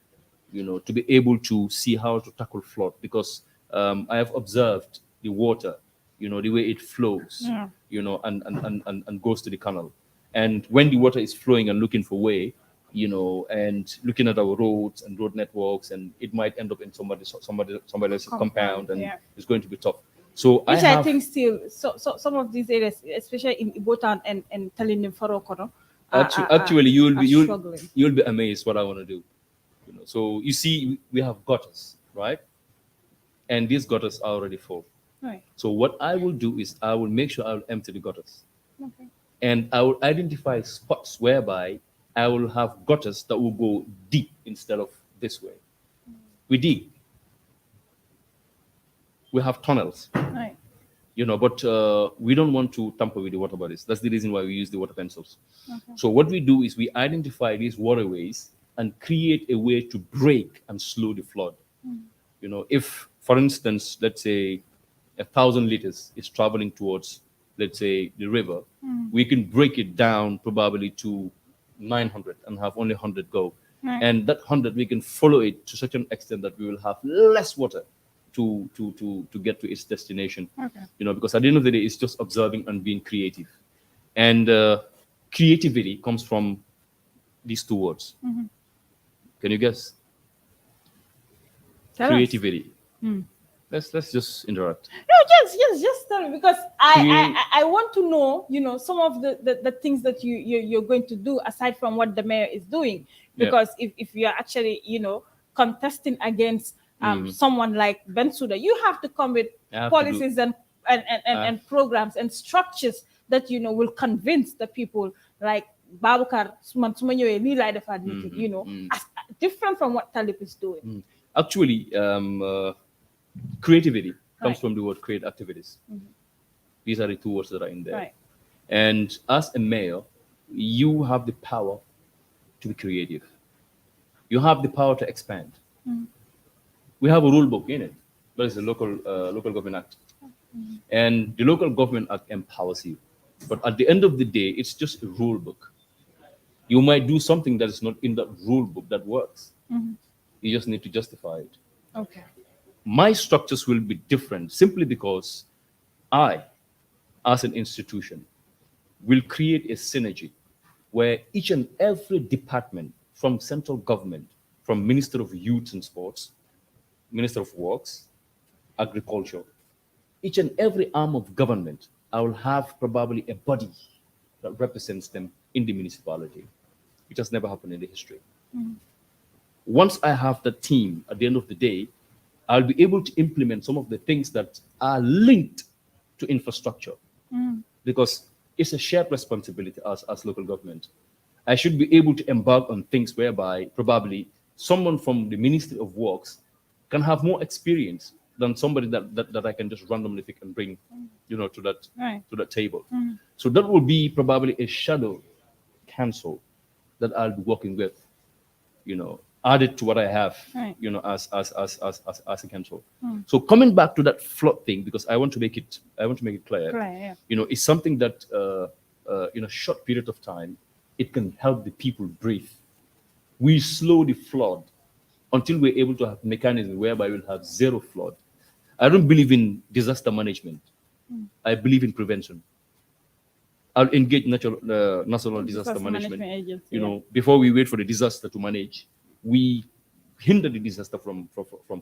to be able to see how to tackle flood, because I have observed the water, the way it flows, and goes to the canal. And when the water is flowing and looking for way, and looking at our roads and road networks, and it might end up in somebody else's compound, and it's going to be tough. So I think still, so some of these areas, especially in Ibotan and Talinim Farokono, actually you'll be amazed what I want to do. So you see, we have gutters, right? And these gutters are already full. Right. So what I will do is I will make sure I will empty the gutters. Okay. And I will identify spots whereby I will have gutters that will go deep instead of this way. We dig. We have tunnels. Right. But we don't want to tamper with the water bodies. That's the reason why we use the water pencils. So what we do is we identify these waterways and create a way to break and slow the flood. If, for instance, let's say 1,000 liters is traveling towards, let's say, the river, we can break it down probably to 900 and have only 100 go. Right. And that 100, we can follow it to such an extent that we will have less water to get to its destination. Okay. Because at the end of the day, it's just observing and being creative. And creativity comes from these two words. Can you guess? Tell us. Creativity. Let's just interrupt. No, just tell me, because I want to know, some of the things that you're going to do aside from what the mayor is doing. Because if you're actually, contesting against someone like Bensouda, you have to come with policies and programs and structures that, will convince the people, like Babucarr, as different from what Talib is doing. Actually, creativity comes from the word create activities. These are the two words that are in there. Right. And as a mayor, you have the power to be creative. You have the power to expand. We have a rule book in it, but it's a local government act. And the local government act empowers you. But at the end of the day, it's just a rule book. You might do something that is not in that rule book that works. You just need to justify it. Okay. My structures will be different simply because I, as an institution, will create a synergy where each and every department from central government, from Minister of Youth and Sports, Minister of Works, Agriculture, each and every arm of government, I will have probably a body that represents them in the municipality. It has never happened in the history. Once I have the team, at the end of the day, I'll be able to implement some of the things that are linked to infrastructure, because it's a shared responsibility as local government. I should be able to embark on things whereby probably someone from the Ministry of Works can have more experience than somebody that I can just randomly pick and bring, to that table. So that will be probably a shadow council that I'll be working with, added to what I have, as a council. So coming back to that flood thing, because I want to make it clear. It's something that in a short period of time, it can help the people breathe. We slow the flood until we're able to have mechanisms whereby we'll have zero flood. I don't believe in disaster management. I believe in prevention. I'll engage national disaster management agency, before we wait for the disaster to manage. We hinder the disaster from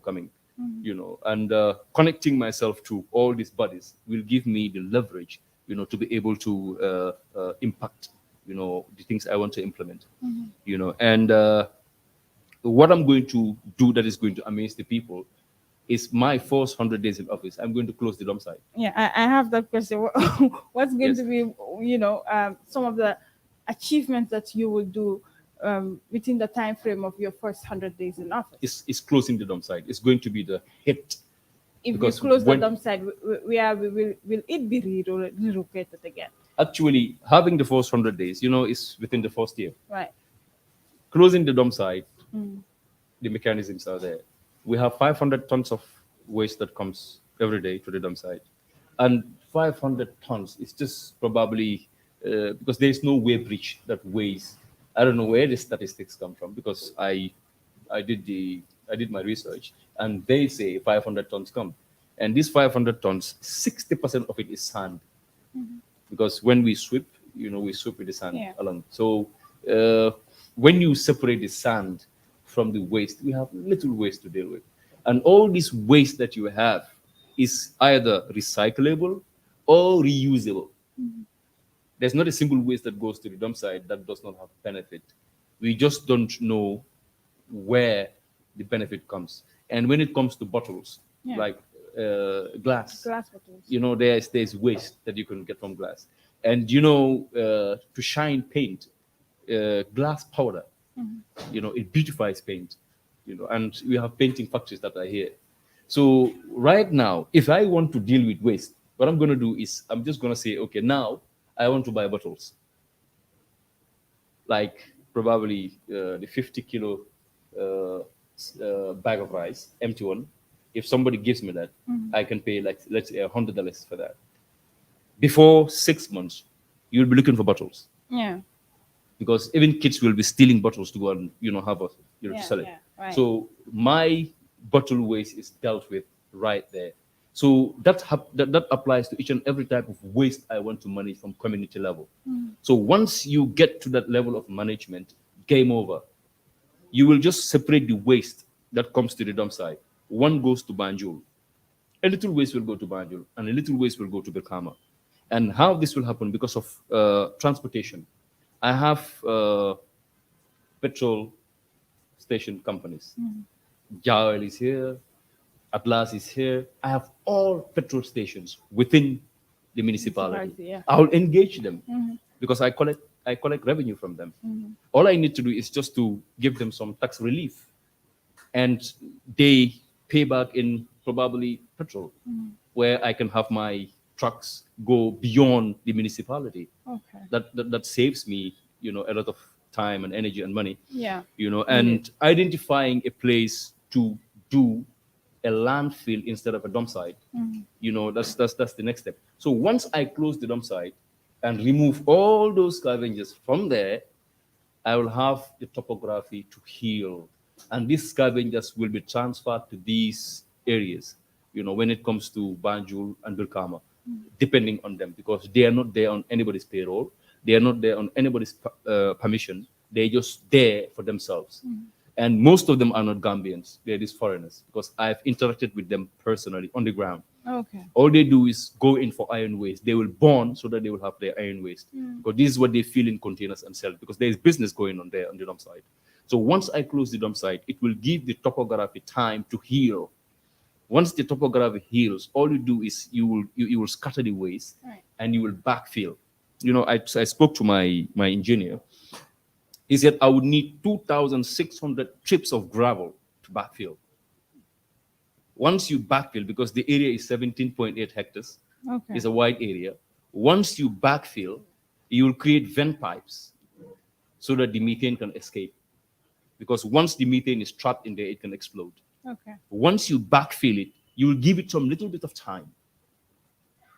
coming, and connecting myself to all these bodies will give me the leverage, to be able to impact, the things I want to implement, and what I'm going to do that is going to amaze the people is my first 100 days in office. I'm going to close the dump site. Yeah, I have that question. What's going to be, some of the achievements that you will do within the time frame of your first 100 days in office? It's closing the dump site. It's going to be the hit. If you close the dump site, will it be relocated again? Actually, having the first 100 days, is within the first year. Right. Closing the dump site, the mechanisms are there. We have 500 tons of waste that comes every day to the dump site. And 500 tons is just probably, because there is no weigh bridge that weighs. I don't know where the statistics come from, because I did my research, and they say 500 tons come. And these 500 tons, 60% of it is sand. Because when we sweep, we sweep with the sand along. So when you separate the sand from the waste, we have little waste to deal with. And all this waste that you have is either recyclable or reusable. There's not a single waste that goes to the dump site that does not have benefit. We just don't know where the benefit comes. And when it comes to bottles, like glass bottles, there's waste that you can get from glass. And to shine paint, glass powder, it beautifies paint, and we have painting factories that are here. So right now, if I want to deal with waste, What I'm going to do is I'm just going to say, okay, now I want to buy bottles. Like probably the 50 kilo bag of rice, empty one. If somebody gives me that, I can pay like, let's say $100 for that. Before 6 months, you'll be looking for bottles. Yeah. Because even kids will be stealing bottles to go and have a to sell it. Right. So my bottle waste is dealt with right there. So that applies to each and every type of waste I want to manage from community level. So once you get to that level of management, game over. You will just separate the waste that comes to the dump site. One goes to Banjul. A little waste will go to Banjul, and a little waste will go to Belkama. And how this will happen because of transportation. I have petrol station companies. Jawel is here, Atlas is here. I have all petrol stations within the municipality. Yeah. I'll engage them because I collect revenue from them. All I need to do is just to give them some tax relief, and they pay back in probably petrol, where I can have my trucks go beyond the municipality. Okay. That saves me, a lot of time and energy and money. Yeah. And identifying a place to do a landfill instead of a dump site. That's the next step. So once I close the dump site and remove all those scavengers from there, I will have the topography to heal, and these scavengers will be transferred to these areas. When it comes to Banjul and Bilkama, depending on them, because they are not there on anybody's payroll. They are not there on anybody's permission. They're just there for themselves. And most of them are not Gambians. They're these foreigners, because I've interacted with them personally on the ground. Okay. All they do is go in for iron waste. They will bond so that they will have their iron waste. Because this is what they fill in containers and sell, because there is business going on there on the dump site. So once I close the dump site, it will give the topography time to heal. Once the topography heals, all you do is you will scatter the waste, right, and you will backfill. I spoke to my engineer. He said I would need 2,600 trips of gravel to backfill. Once you backfill, because the area is 17.8 hectares, okay, it's a wide area. Once you backfill, you will create vent pipes so that the methane can escape. Because once the methane is trapped in there, it can explode. okay. Once you backfill it, you will give it some little bit of time.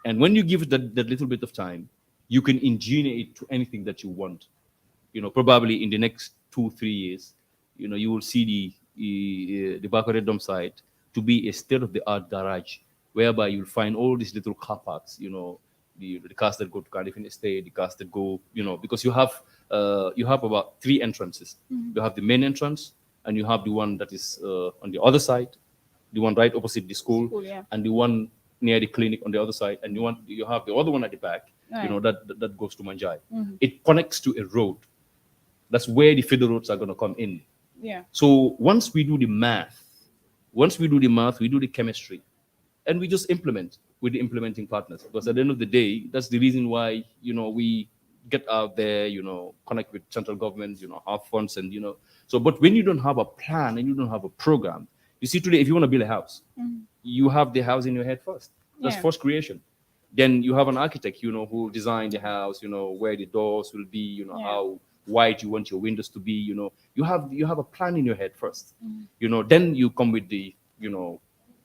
And when you give it that little bit of time, you can engineer it to anything that you want. Probably in the next 2-3 years, you will see the Babucarr dump site to be a state-of-the-art garage, whereby you'll find all these little car parks, the cars that go to Cardiff Estate, the cars that go, because you have about 3 entrances. You have the main entrance, and you have the one that is on the other side, the one right opposite the school, Yeah. and the one near the clinic on the other side, and you have the other one at the back, Right. that goes to Manjai. It connects to a road. That's where the feeder roads are going to come in. Yeah. So once we do the math, we do the chemistry, and we just implement with the implementing partners. Because at the end of the day, that's the reason why, we get out there, connect with central government, have funds, and, So, but when you don't have a plan and you don't have a program, you see today, if you want to build a house, you have the house in your head first. That's Yeah. first creation. Then you have an architect, who designed the house, where the doors will be, how wide you want your windows to be, you have a plan in your head first. Then you come with the,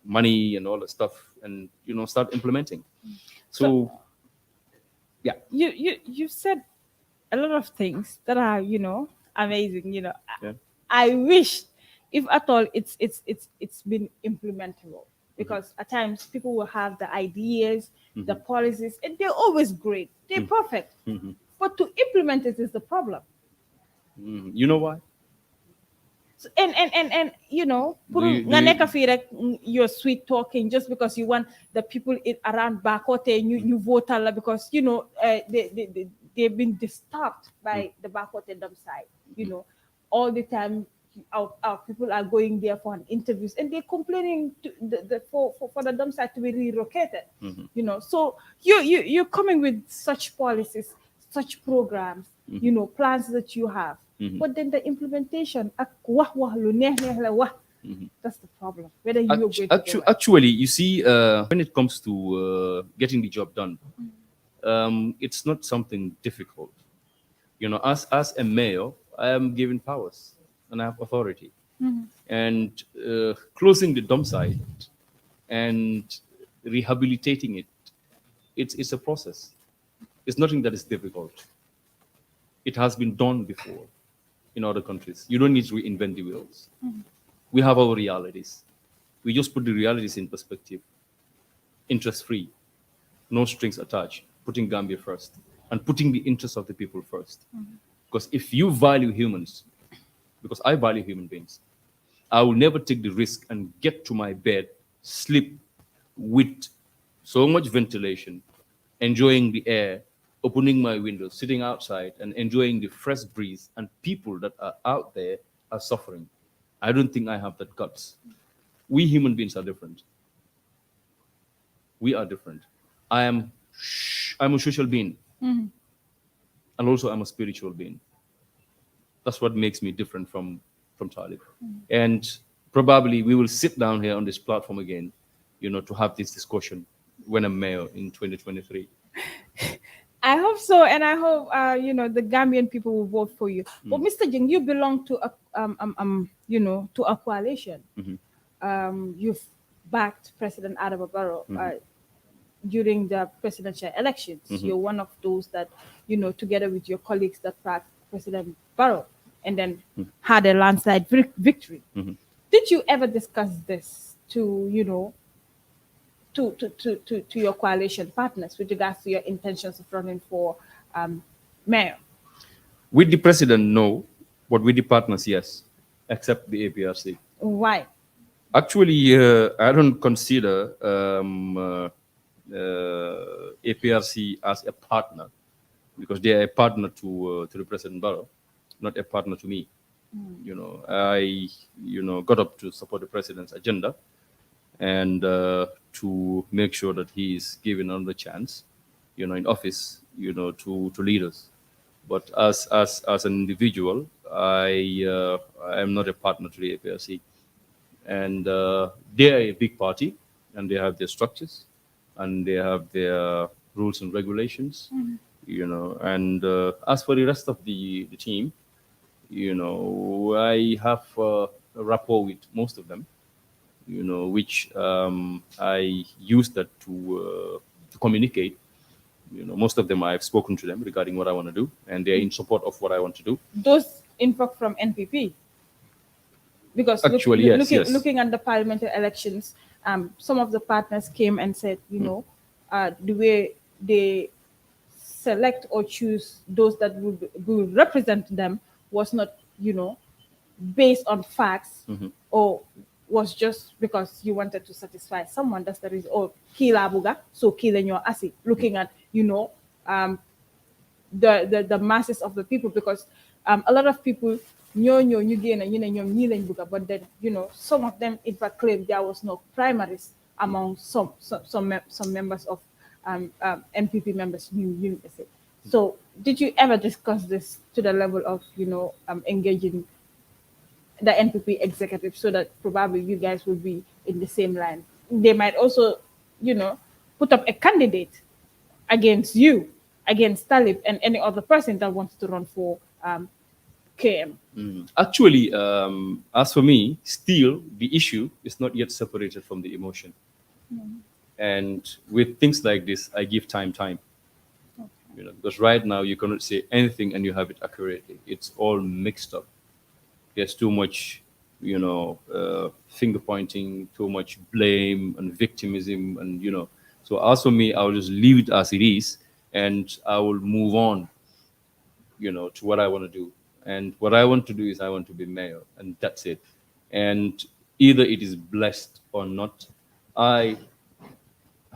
money and all that stuff, and start implementing. So yeah. You said a lot of things that are, amazing. Yeah. I wish, if at all, it's been implementable, because at times people will have the ideas, the policies, and they're always great, they're perfect, but to implement it is the problem. You know why? So, and you're sweet talking just because you want the people around Bakote, you vote because they've been disturbed by the Bakote dump site. All the time our people are going there for an interviews, and they're complaining for the dump site to be relocated. So you're coming with such policies, such programs, plans that you have. But then the implementation, That's the problem. Whether you're going to go right. Actually, you see, when it comes to getting the job done, it's not something difficult. You know, as a mayor, I am given powers and I have authority. And closing the dump site and rehabilitating it, it's a process. It's nothing that is difficult. It has been done before in other countries. You don't need to reinvent the wheels. We have our realities. We just put the realities in perspective. Interest free, no strings attached, putting Gambia first and putting the interests of the people first. Because if you value humans, because I value human beings, I will never take the risk and get to my bed, sleep with so much ventilation, enjoying the air, opening my windows, sitting outside and enjoying the fresh breeze, and people that are out there are suffering. I don't think I have that guts. We human beings are different. We are different. I'm a social being, and also I'm a spiritual being. That's what makes me different from Talib. And probably we will sit down here on this platform again, you know, to have this discussion when I'm mayor in 2023. I hope so, and I hope the Gambian people will vote for you. But Mr. Jeng, you belong to to a coalition. You've backed President Adamu Barrow during the presidential elections. You're one of those that, together with your colleagues that backed President Barrow and then had a landslide victory. Did you ever discuss this to your coalition partners with regards to your intentions of running for mayor? With the president, no, but with the partners, yes, except the APRC. Why? Actually, I don't consider APRC as a partner because they are a partner to the President Barrow, not a partner to me. I got up to support the president's agenda and to make sure that he is given another chance, in office, to lead us. But as an individual, I am not a partner to the APRC, and they are a big party, and they have their structures, and they have their rules and regulations, And as for the rest of the team, I have a rapport with most of them, which I use that to communicate. Most of them I've spoken to them regarding what I want to do, and they're in support of what I want to do. Those in fact from NPP, because actually, yes. Looking at the parliamentary elections, some of the partners came and said, the way they select or choose those that would represent them was not, based on facts or was just because you wanted to satisfy someone. That's the reason. Or kila buga, so kila nyo asi. Looking at the masses of the people, because a lot of people but then some of them in fact claim there was no primaries among some members of MPP members. So did you ever discuss this to the level of engaging the NPP executive so that probably you guys will be in the same line? They might also put up a candidate against you, against Talib and any other person that wants to run for KM. Actually, as for me, still the issue is not yet separated from the emotion. And with things like this, I give time. Okay. Because right now you cannot say anything and you have it accurately. It's all mixed up. There's too much, finger pointing, too much blame and victimism, and So as for me, I'll just leave it as it is, and I will move on, to what I want to do. And what I want to do is I want to be mayor, and that's it. And either it is blessed or not, I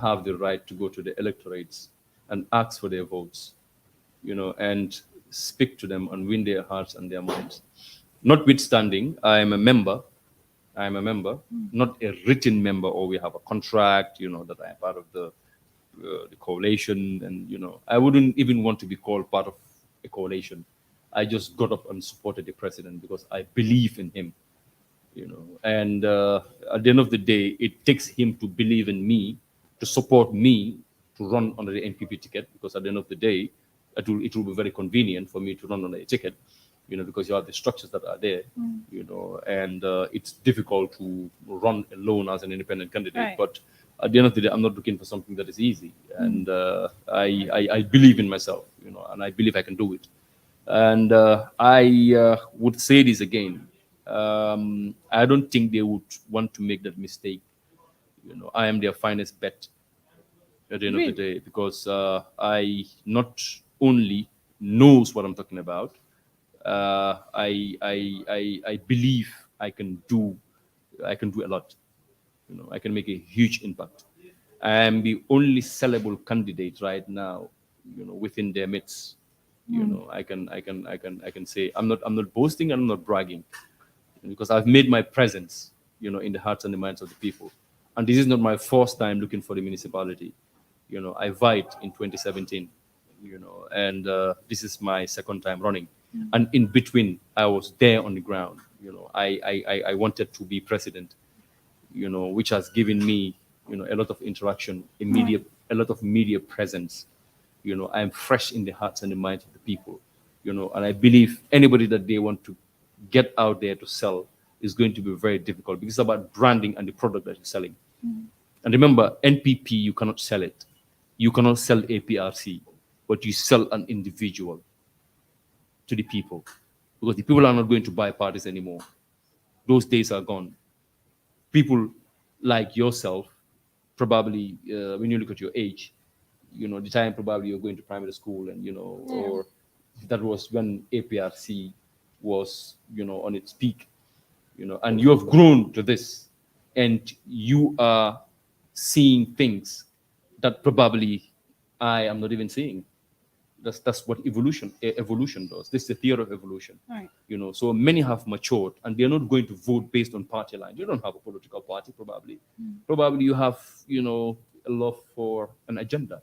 have the right to go to the electorates and ask for their votes, and speak to them and win their hearts and their minds. Notwithstanding, I am a member, not a written member, or we have a contract, that I am part of the coalition. And, I wouldn't even want to be called part of a coalition. I just got up and supported the president because I believe in him. And at the end of the day, it takes him to believe in me, to support me to run on the NPP ticket, because at the end of the day, it will be very convenient for me to run on a ticket, because you have the structures that are there, and it's difficult to run alone as an independent candidate. Right. But at the end of the day, I'm not looking for something that is easy, and I believe in myself, and I believe I can do it. And I would say this again. I don't think they would want to make that mistake. I am their finest bet at the end of the day, because I not only knows what I'm talking about. I believe I can do a lot. I can make a huge impact. I am the only sellable candidate right now, within their midst. I can say I'm not boasting, I'm not bragging, because I've made my presence, in the hearts and the minds of the people. And this is not my first time looking for the municipality. I vied in 2017, and this is my second time running. And in between, I was there on the ground. I wanted to be president, which has given me, a lot of interaction, a lot of media presence. I'm fresh in the hearts and the minds of the people, and I believe anybody that they want to get out there to sell is going to be very difficult, because it's about branding and the product that you're selling. And remember, NPP, you cannot sell it. You cannot sell APRC, but you sell an individual to the people, because the people are not going to buy parties anymore. Those days are gone. People like yourself, probably when you look at your age, the time probably you're going to primary school, and or that was when APRC was, on its peak, and you have grown to this, and you are seeing things that probably I am not even seeing. That's what evolution does. This is the theory of evolution. Right. So many have matured, and they're not going to vote based on party lines. You don't have a political party, probably. Probably you have, a love for an agenda.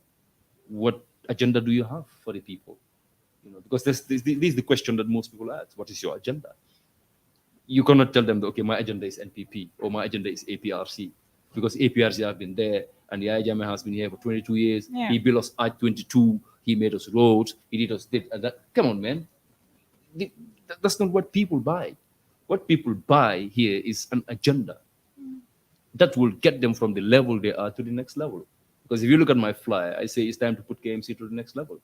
What agenda do you have for the people? Because this is the question that most people ask. What is your agenda? You cannot tell them that, okay, my agenda is NPP or my agenda is APRC, because APRC have been there, and the IJM has been here for 22 years. Yeah. He built us I-22. He made us roads. He did us this and that. Come on, man. That's not what people buy. What people buy here is an agenda that will get them from the level they are to the next level. Because if you look at my flyer, I say it's time to put KMC to the next level.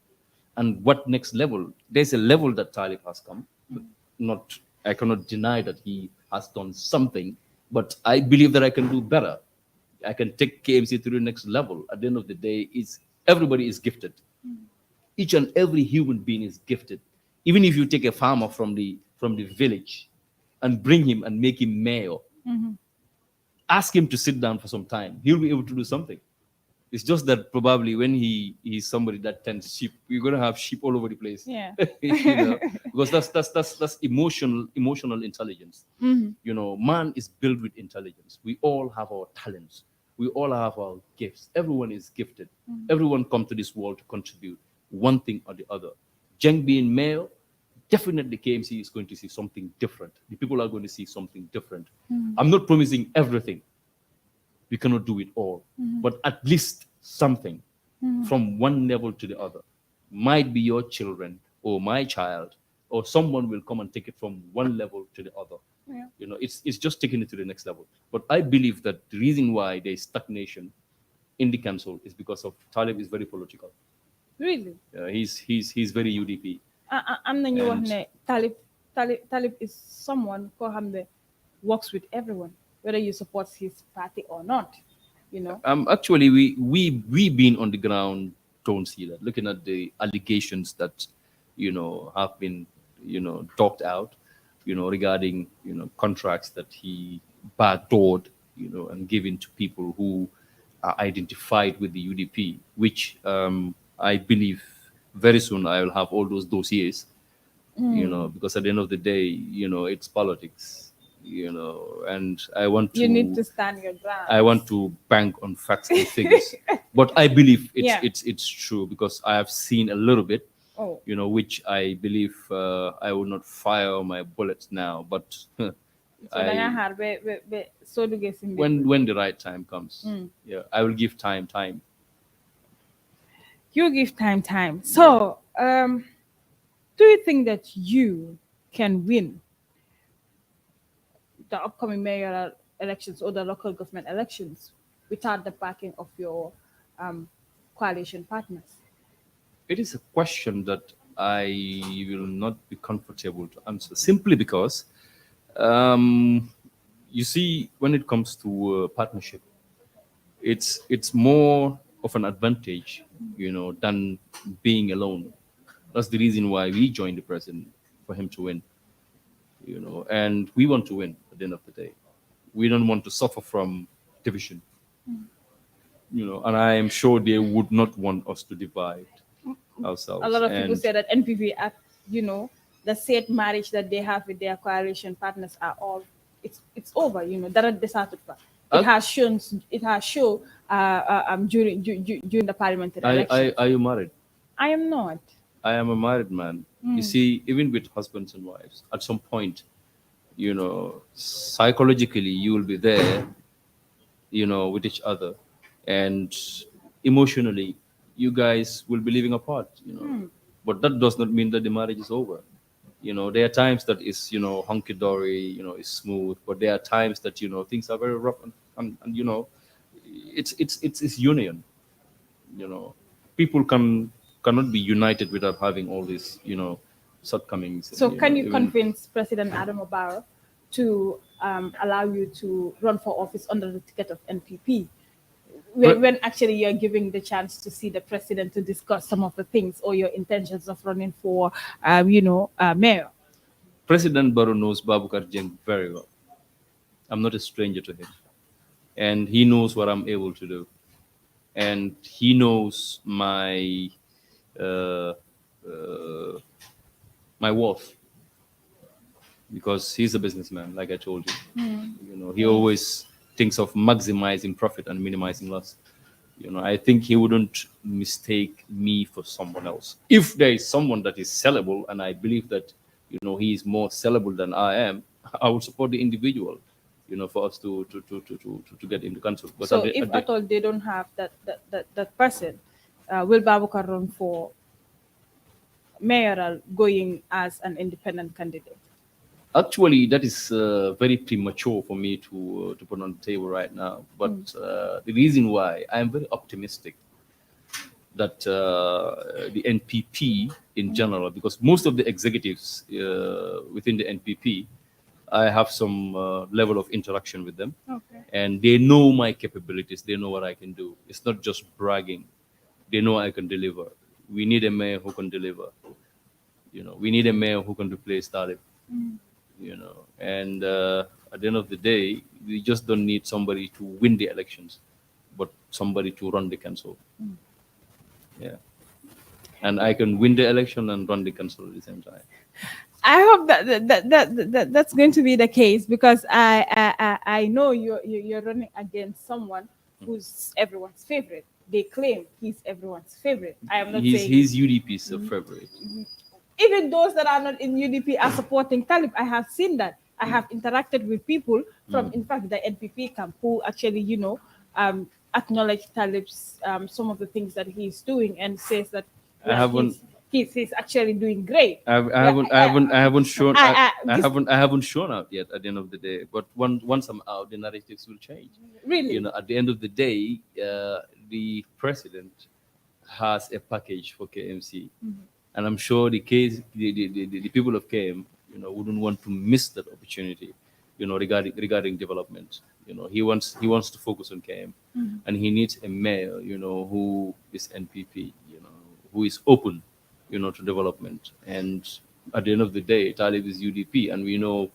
And what next level? There's a level that Talib has come. I cannot deny that he has done something, but I believe that I can do better. I can take KMC to the next level. At the end of the day, everybody is gifted. Each and every human being is gifted. Even if you take a farmer from the village and bring him and make him mayor, ask him to sit down for some time, he'll be able to do something. It's just that probably when he's somebody that tends sheep, you're gonna have sheep all over the place. Yeah. Because that's emotional intelligence. Man is built with intelligence. We all have our talents. We all have our gifts. Everyone is gifted. Everyone come to this world to contribute one thing or the other. Jeng being male, definitely KMC is going to see something different. The people are going to see something different. I'm not promising everything. We cannot do it all, but at least something from one level to the other. Might be your children or my child, or someone will come and take it from one level to the other. Yeah. It's just taking it to the next level. But I believe that the reason why there is stagnation in the council is because of Talib is very political. Really? He's very UDP. I'm the new one. Talib is someone who works with everyone, whether you support his party or not. Actually, we being on the ground don't see that. Looking at the allegations that have been talked out, regarding contracts that he backdoored, and given to people who are identified with the UDP, which I believe very soon I will have all those dossiers, because at the end of the day, it's politics, and I want to. You need to stand your ground. I want to bank on facts and figures, but I believe Yeah. it's true, because I have seen a little bit, Oh. which I believe I will not fire my bullets now, but So when the right time comes, yeah, I will give time. you give time. So, do you think that you can win the upcoming mayoral elections or the local government elections without the backing of your coalition partners? It is a question that I will not be comfortable to answer simply because, um, you see, when it comes to partnership, it's more of an advantage, than being alone. That's the reason why we joined the president, for him to win, and we want to win at the end of the day. We don't want to suffer from division, and I am sure they would not want us to divide A ourselves. lot of people And say that NPP, the said marriage that they have with their coalition partners are all it's over. That decided for. It has shown during the parliamentary election. are you married? I am not. I am a married man. You see, even with husbands and wives, at some point, psychologically, you will be there, with each other, and emotionally, you guys will be living apart. But that does not mean that the marriage is over. There are times that is, hunky dory, is smooth, but there are times that things are very rough, and it's union. People cannot be united without having all these shortcomings. So, can you Even convince President Adamu Barrow to allow you to run for office under the ticket of NPP? When actually you're giving the chance to see the president to discuss some of the things or your intentions of running for, mayor. President Barrow knows Babucarr Jeng very well. I'm not a stranger to him, and he knows what I'm able to do, and he knows uh, uh, my worth, because he's a businessman, like I told you. He always thinks of maximizing profit and minimizing loss. I think he wouldn't mistake me for someone else. If there is someone that is sellable, and I believe that he is more sellable than I am, I will support the individual. For us to get into council. But So, if at all they don't have that person, will Babukar run for mayoral going as an independent candidate? Actually, that is very premature for me to put on the table right now. But the reason why I am very optimistic that the NPP in general, because most of the executives within the NPP, I have some level of interaction with them, Okay. and they know my capabilities. They know what I can do. It's not just bragging. They know I can deliver. We need a mayor who can deliver. We need a mayor who can replace Talib. And at the end of the day, we just don't need somebody to win the elections, but somebody to run the council. Yeah, and I can win the election and run the council at the same time. I hope that's going to be the case, because I know you're running against someone who's everyone's favorite. They claim he's everyone's favorite. I am not saying He's UDP's favorite. even those that are not in UDP are supporting Talib. I have seen that. I have interacted with people from, in fact, the NPP camp who actually, acknowledge Talib's some of the things that he's doing, and says that I haven't. he's actually doing great. I haven't shown. I haven't shown out yet. At the end of the day, but once I'm out, the narratives will change. Really? At the end of the day, the president has a package for KMC, and I'm sure the people of KM, wouldn't want to miss that opportunity, regarding development. He wants to focus on KM, and he needs a mayor, who is NPP, who is open, to development. And at the end of the day, Talib is UDP, and we know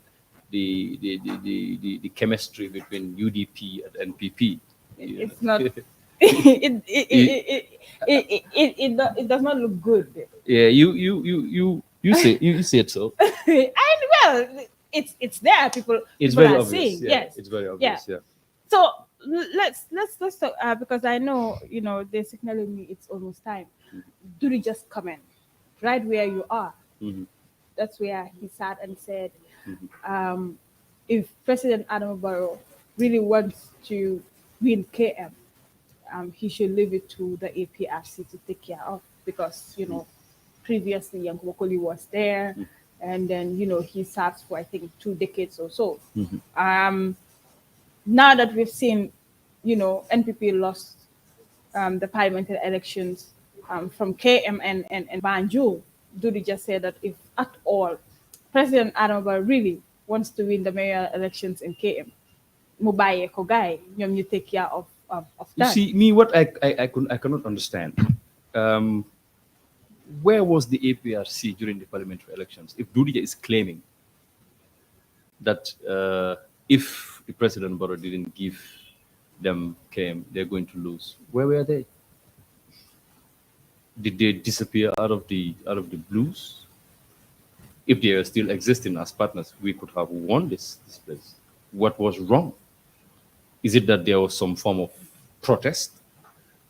the chemistry between UDP and NPP. It's not. It does not look good. Yeah, you say it so. And well, it's there. People Very are obvious. saying Yeah, yes. it's very obvious. Yeah. So let's talk, because I know they're signaling me it's almost time. Do you just comment right where you are? Mm-hmm. That's where he sat and said, if President Adamu Barrow really wants to win KM, he should leave it to the APRC to take care of, because, previously Yankuba Koli was there, and then, he served for, I think, 2 decades or so. Now that we've seen, NPP lost the parliamentary elections from KM and Banjul, Dudi just said that if at all President Adama really wants to win the mayoral elections in KM, Mubaye Kogai, you take care of You that. see, me, what I cannot understand. Where was the APRC during the parliamentary elections? If Dudija is claiming that if the President Barrow didn't give them KM, they're going to lose, where were they? Did they disappear out of the blues? If they are still existing as partners, we could have won this place. What was wrong? Is it that there was some form of protest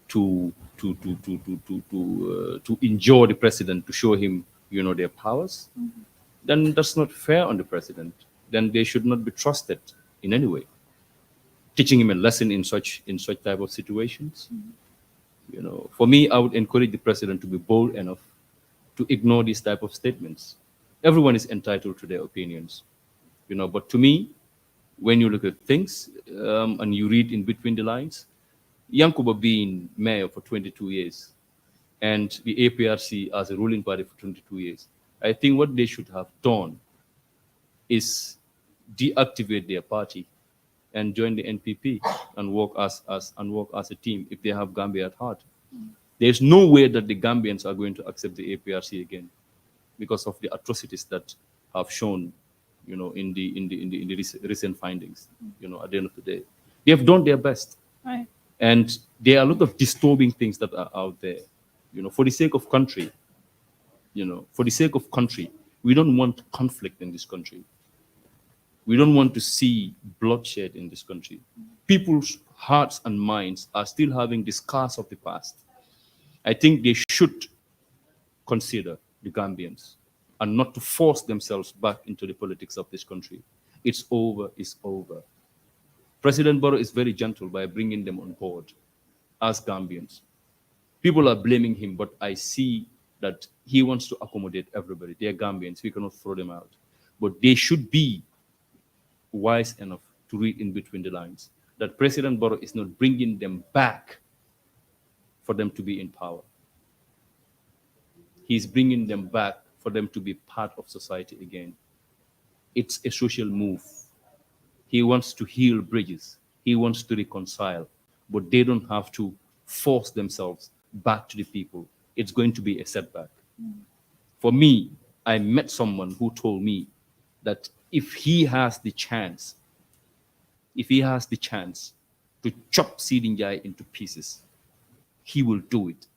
to injure the president, to show him, their powers? Then that's not fair on the president. Then they should not be trusted in any way. Teaching him a lesson in such type of situations. For me, I would encourage the president to be bold enough to ignore these type of statements. Everyone is entitled to their opinions, but to me, when you look at things and you read in between the lines, Yankuba being mayor for 22 years and the APRC as a ruling party for 22 years, I think what they should have done is deactivate their party and join the NPP and work as a team if they have Gambia at heart. There's no way that the Gambians are going to accept the APRC again because of the atrocities that have shown, in the recent findings. At the end of the day, they have done their best, Right. and there are a lot of disturbing things that are out there. For the sake of country, we don't want conflict in this country. We don't want to see bloodshed in this country. People's hearts and minds are still having the scars of the past. I think they should consider the Gambians and not to force themselves back into the politics of this country. It's over, it's over. President Barrow is very gentle by bringing them on board as Gambians. People are blaming him, but I see that he wants to accommodate everybody. They are Gambians, we cannot throw them out. But they should be wise enough to read in between the lines that President Barrow is not bringing them back for them to be in power. He's bringing them back for them to be part of society again. It's a social move. He wants to heal bridges. He wants to reconcile, but they don't have to force themselves back to the people. It's going to be a setback. For me, I met someone who told me that if he has the chance to chop Sidinjai into pieces, he will do it,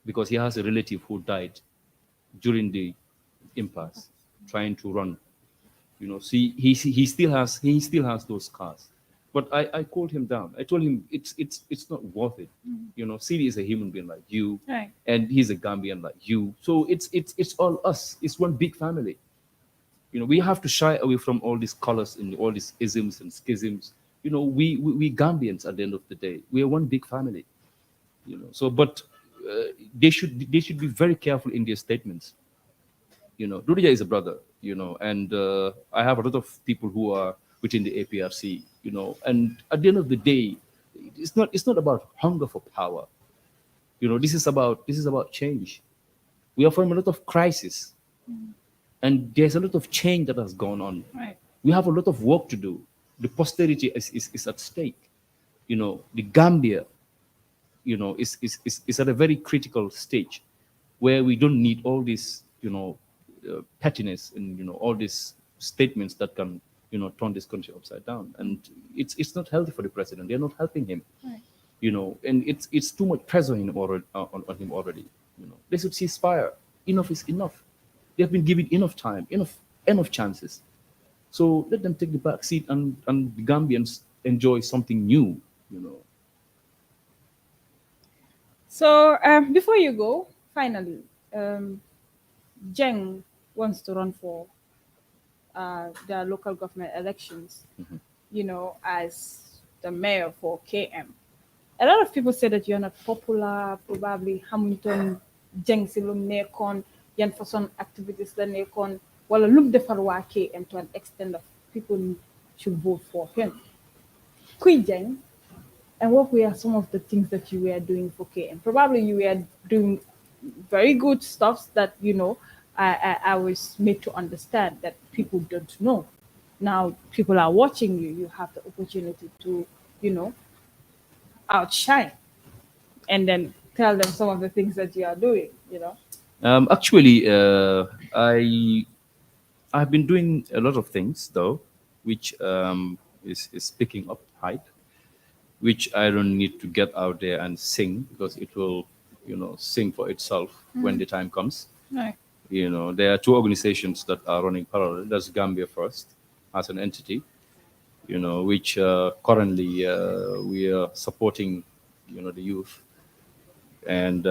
because he has a relative who died during the impasse trying to run. See, he still has those scars. But I called him down. I told him it's not worth it. Sidi is a human being like you, Right. and he's a Gambian like you. So it's all us. It's one big family. We have to shy away from all these colors and all these isms and schisms. We Gambians at the end of the day, we are one big family. So, but they should be very careful in their statements. Dudija is a brother, and I have a lot of people who are within the APRC, and at the end of the day, it's not about hunger for power. This is about change. We are from a lot of crisis, and there's a lot of change that has gone on. Right. We have a lot of work to do. The posterity is at stake. The Gambia, is at a very critical stage where we don't need all this, pettiness and, all these statements that can, turn this country upside down. And it's not healthy for the president. They're not helping him, Right. And it's too much pressure on him already. They should cease fire. Enough is enough. They've been given enough time, enough chances. So let them take the back seat and the Gambians enjoy something new, So before you go, finally, Jeng wants to run for the local government elections, as the mayor for KM. A lot of people say that you're not popular, probably Hamilton Jeng Silum Nekon, Yan for some activities that Nekon, well, look the Farwa KM to an extent that people should vote for him. Kui Jeng, and what were some of the things that you were doing for KM? Probably you were doing very good stuff that, I was made to understand that people don't know. Now people are watching you. You have the opportunity to, outshine and then tell them some of the things that you are doing. Actually, I've been doing a lot of things though, which is picking up height, which I don't need to get out there and sing because it will, sing for itself when the time comes. Right. There are two organizations that are running parallel. That's Gambia First as an entity, which currently we are supporting, the youth and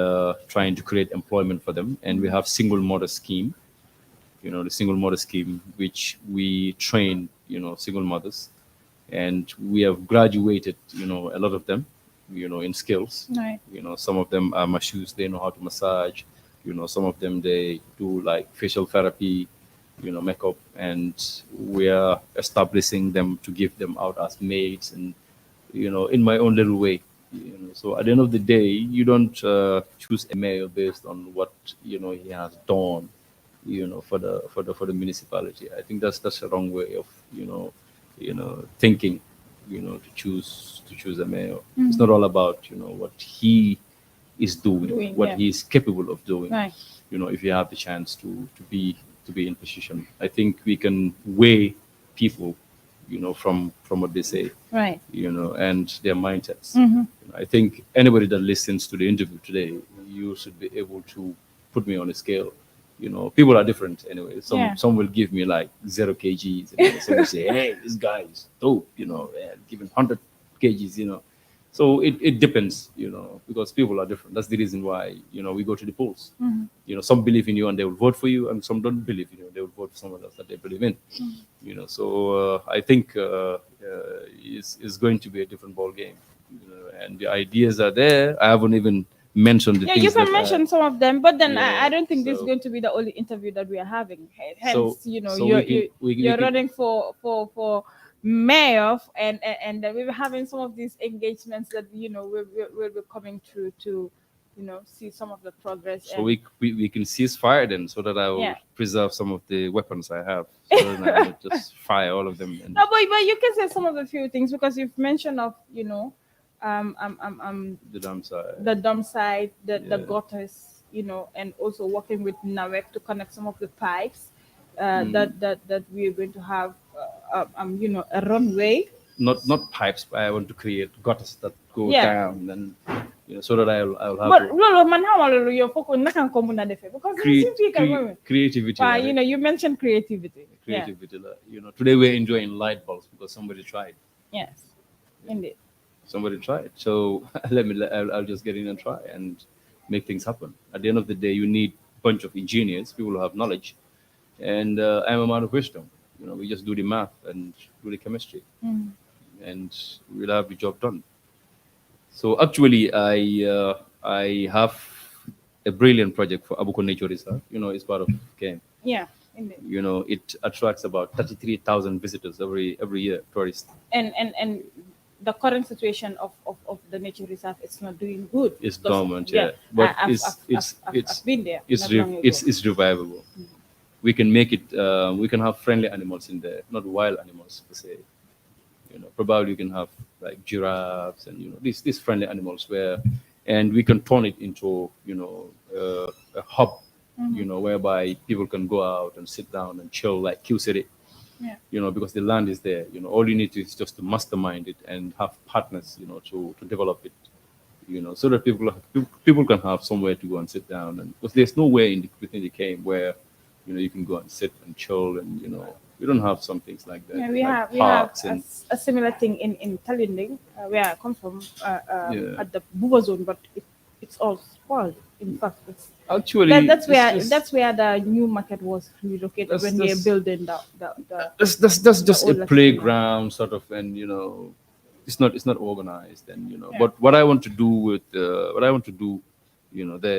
trying to create employment for them. And we have single mother scheme, the single mother scheme, which we train, single mothers, and we have graduated, a lot of them, in skills. Right. Some of them are masseuse, they know how to massage. Some of them they do like facial therapy, makeup, and we are establishing them to give them out as maids and in my own little way. So at the end of the day, you don't choose a mayor based on what he has done, for the municipality. I think that's a wrong way of thinking, to choose a mayor. It's not all about what he is doing, what he is capable of doing. Right. If you have the chance to be in position, I think we can weigh people, from what they say, Right. and their mindsets. I think anybody that listens to the interview today, you should be able to put me on a scale. People are different anyway. Some will give me like 0 kgs, and some will say, "Hey, this guy is dope," giving 100 kgs, So it depends, because people are different. That's the reason why, we go to the polls. Some believe in you and they will vote for you, and some don't believe in you. They will vote for someone else that they believe in. So I think it's going to be a different ball game. And the ideas are there. I haven't even mentioned the things. You can mention some of them, but then Yeah, I don't think this is so- going to be the only interview that we are having. Hence, So you're we can- running for mayor, and we're having some of these engagements that will be coming through to see some of the progress. So we can cease fire then, so that I will Yeah. preserve some of the weapons I have, so that I will just fire all of them. And No, but you can say some of the few things because you've mentioned of the dump side. the dump side, the Yeah. gutters, and also working with NAWEC to connect some of the pipes Mm. that we are going to have, a runway. Not pipes, but I want to create gutters that go Yeah. down, and so that I'll have But lolo man how lolo yo foko naka ko muna defe because creativity. But like, you mentioned creativity. creativity. Like, today we're enjoying light bulbs because somebody tried. Yeah. Yes. Indeed. Somebody tried. So I'll just get in and try and make things happen. At the end of the day, you need a bunch of engineers, people who have knowledge, and I'm a man of wisdom. We just do the math and do the chemistry, and we'll have the job done. So actually, I have a brilliant project for Abuko Nature Reserve. It's part of game. Yeah. Indeed. It attracts about 33,000 visitors every year, tourists. And the current situation of the nature reserve, it's not doing good. It's Because- dormant, yeah. But I've been there. not long ago. it's revivable. We can make it. We can have friendly animals in there, not wild animals per se. Probably you can have like giraffes and these friendly animals and we can turn it into a hub, whereby people can go out and sit down and chill like Q City. Yeah. Because the land is there. All you need to is just to mastermind it and have partners, to develop it, so that people can have somewhere to go and sit down. And because there's nowhere within the game where, you can go and sit and chill, and we don't have some things like that. Yeah, we like have parks and a similar thing in Talinding, where I come from, Yeah. at the Buba zone, but it's it's all spoiled. In fact, Actually, that's where the new market was relocated when they're building that's just a older playground sort of, and it's not organized, and But what I want to do there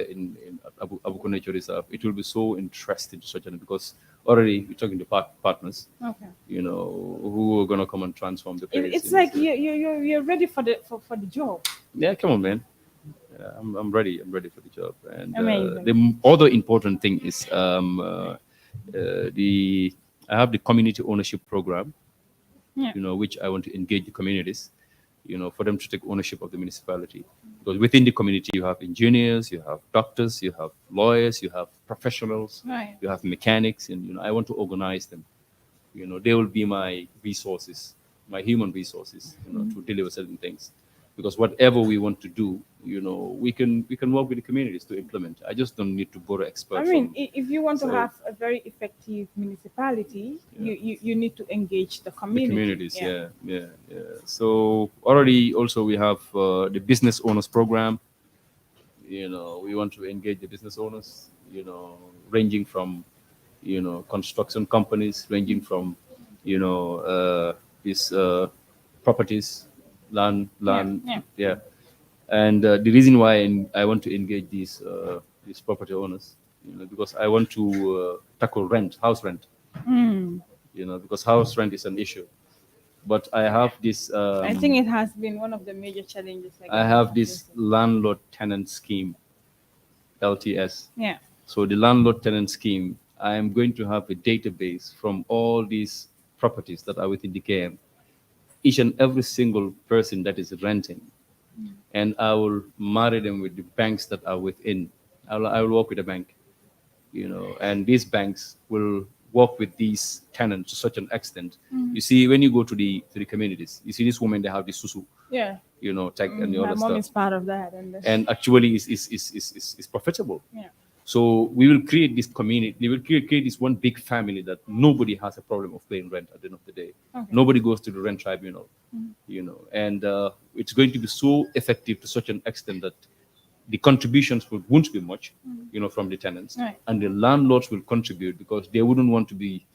in Abuko Nature Reserve, it will be so interesting to such an, because already we're talking to partners, Okay. who are gonna come and transform the place. It's like you're ready for the job. Yeah, come on, man. Yeah, I'm ready. I'm ready for the job. And Amazing. the other important thing is I have the community ownership program, Yeah. which I want to engage the communities, for them to take ownership of the municipality. Because within the community, you have engineers, you have doctors, you have lawyers, you have professionals, Right. you have mechanics, and I want to organize them. They will be my resources, my human resources, to deliver certain things. Because whatever we want to do, we can work with the communities to implement. I just don't need to borrow experts. I mean, if you want to have a very effective municipality, you need to engage the community. The communities, yeah. So already also we have the business owners program. We want to engage the business owners, ranging from, construction companies, ranging from, these properties, land, yeah. And the reason why I want to engage these property owners, because I want to tackle house rent, because house rent is an issue. But I have this. I think it has been one of the major challenges. I have this landlord tenant scheme, LTS. Yeah. So the landlord tenant scheme, I am going to have a database from all these properties that are within the KM, each and every single person that is renting, and I will marry them with the banks that are within. I will work with a bank, and these banks will work with these tenants to such an extent. You see, when you go to the communities, you see this woman, they have this susu. Yeah. Tech and the My other mom stuff. is part of that, And actually is profitable. Yeah. So we will create this community. We will create this one big family that nobody has a problem of paying rent at the end of the day. Okay. Nobody goes to the rent tribunal, and it's going to be so effective to such an extent that the contributions won't be much, from the tenants, Right. and the landlords will contribute because they wouldn't want to be,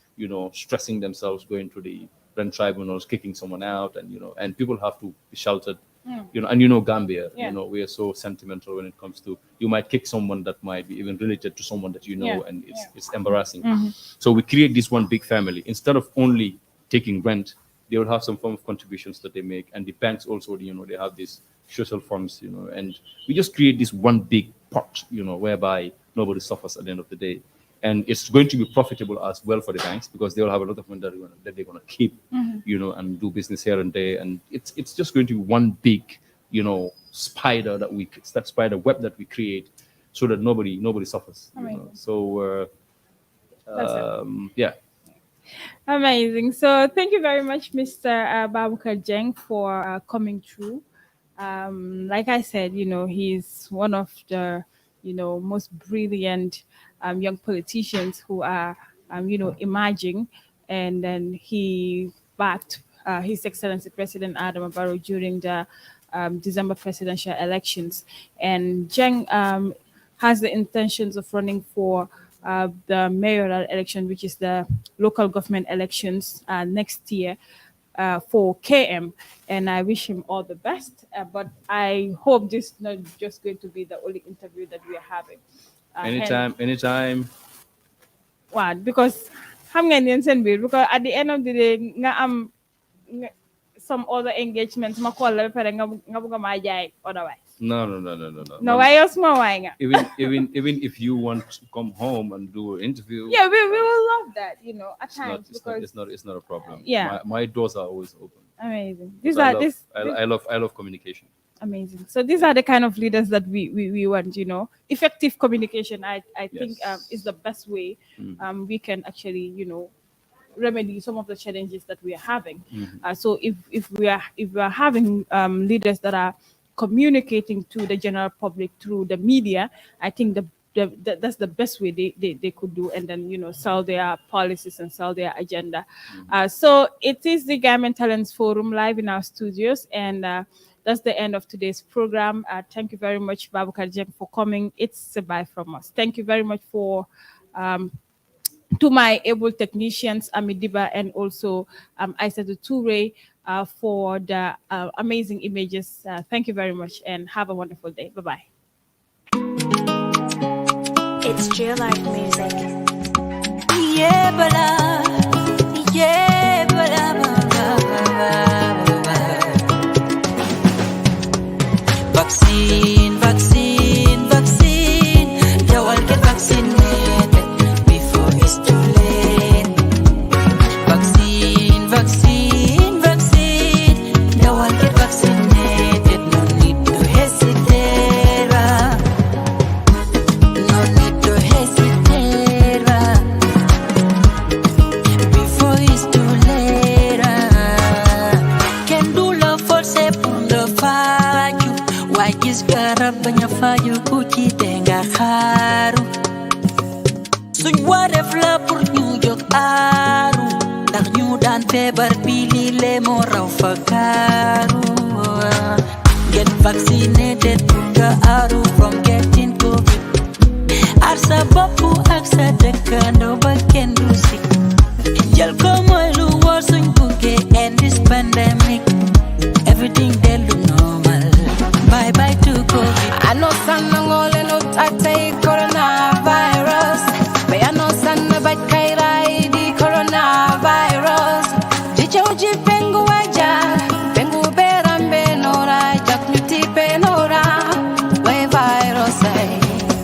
stressing themselves going to the rent tribunals, kicking someone out, and people have to be sheltered. And Gambia, Yeah. we are so sentimental when it comes to, you might kick someone that might be even related to someone that Yeah. and it's embarrassing. So we create this one big family. Instead of only taking rent, they will have some form of contributions that they make, and the banks also, they have these social funds, and we just create this one big pot, whereby nobody suffers at the end of the day. And it's going to be profitable as well for the banks because they will have a lot of money that they're going to keep, and do business here and there. And it's just going to be one big, spider web that we create, so that nobody suffers. Amazing. So That's it. yeah. Amazing. So thank you very much, Mr. Babucarr Jeng, for coming through. Like I said, he's one of the, most brilliant young politicians who are, emerging. And then he backed His Excellency President Adamu Barrow during the December presidential elections. And Jeng has the intentions of running for the mayoral election, which is the local government elections next year for KM. And I wish him all the best. But I hope this is not just going to be the only interview that we are having. Anytime. What? Because because at the end of the day, some other engagements, otherwise. No. No, why else more? Even if you want to come home and do an interview, Yeah, we will love that, at times. It's not a problem. Yeah. My doors are always open. Amazing. I love communication. Amazing. So these are the kind of leaders that we want, Effective communication, I think is the best way we can actually, remedy some of the challenges that we are having. So if we are having leaders that are communicating to the general public through the media, I think that's the best way they could do, and then sell their policies and sell their agenda. So it is the Gambian Talents Forum live in our studios, and the that's the end of today's program. Thank you very much, Babucarr Jeng, for coming. It's a bye from us. Thank you very much to my able technicians, Amidiba and also Aissatou Toure, for the amazing images. Thank you very much and have a wonderful day. Bye-bye. It's Real Life Music. Yeah, vaccine, vaccine, vaccine. You all get vaccinated before it's too late. Vaccine, vaccine, vaccine. You all get vaccinated. No need to hesitate. No need to hesitate. Before it's too late. Can do love for pour le faju. Why is garab banya faju kuchi denga haru. Suñ waref la pour ñu jog aaru. Ndax ñu daan feebar bili le mo raw fa kaaru. Get vaccinated nga aaru from getting COVID. Ar sa boppu ak sa dëkkandoo ba kenn du si. Jël ko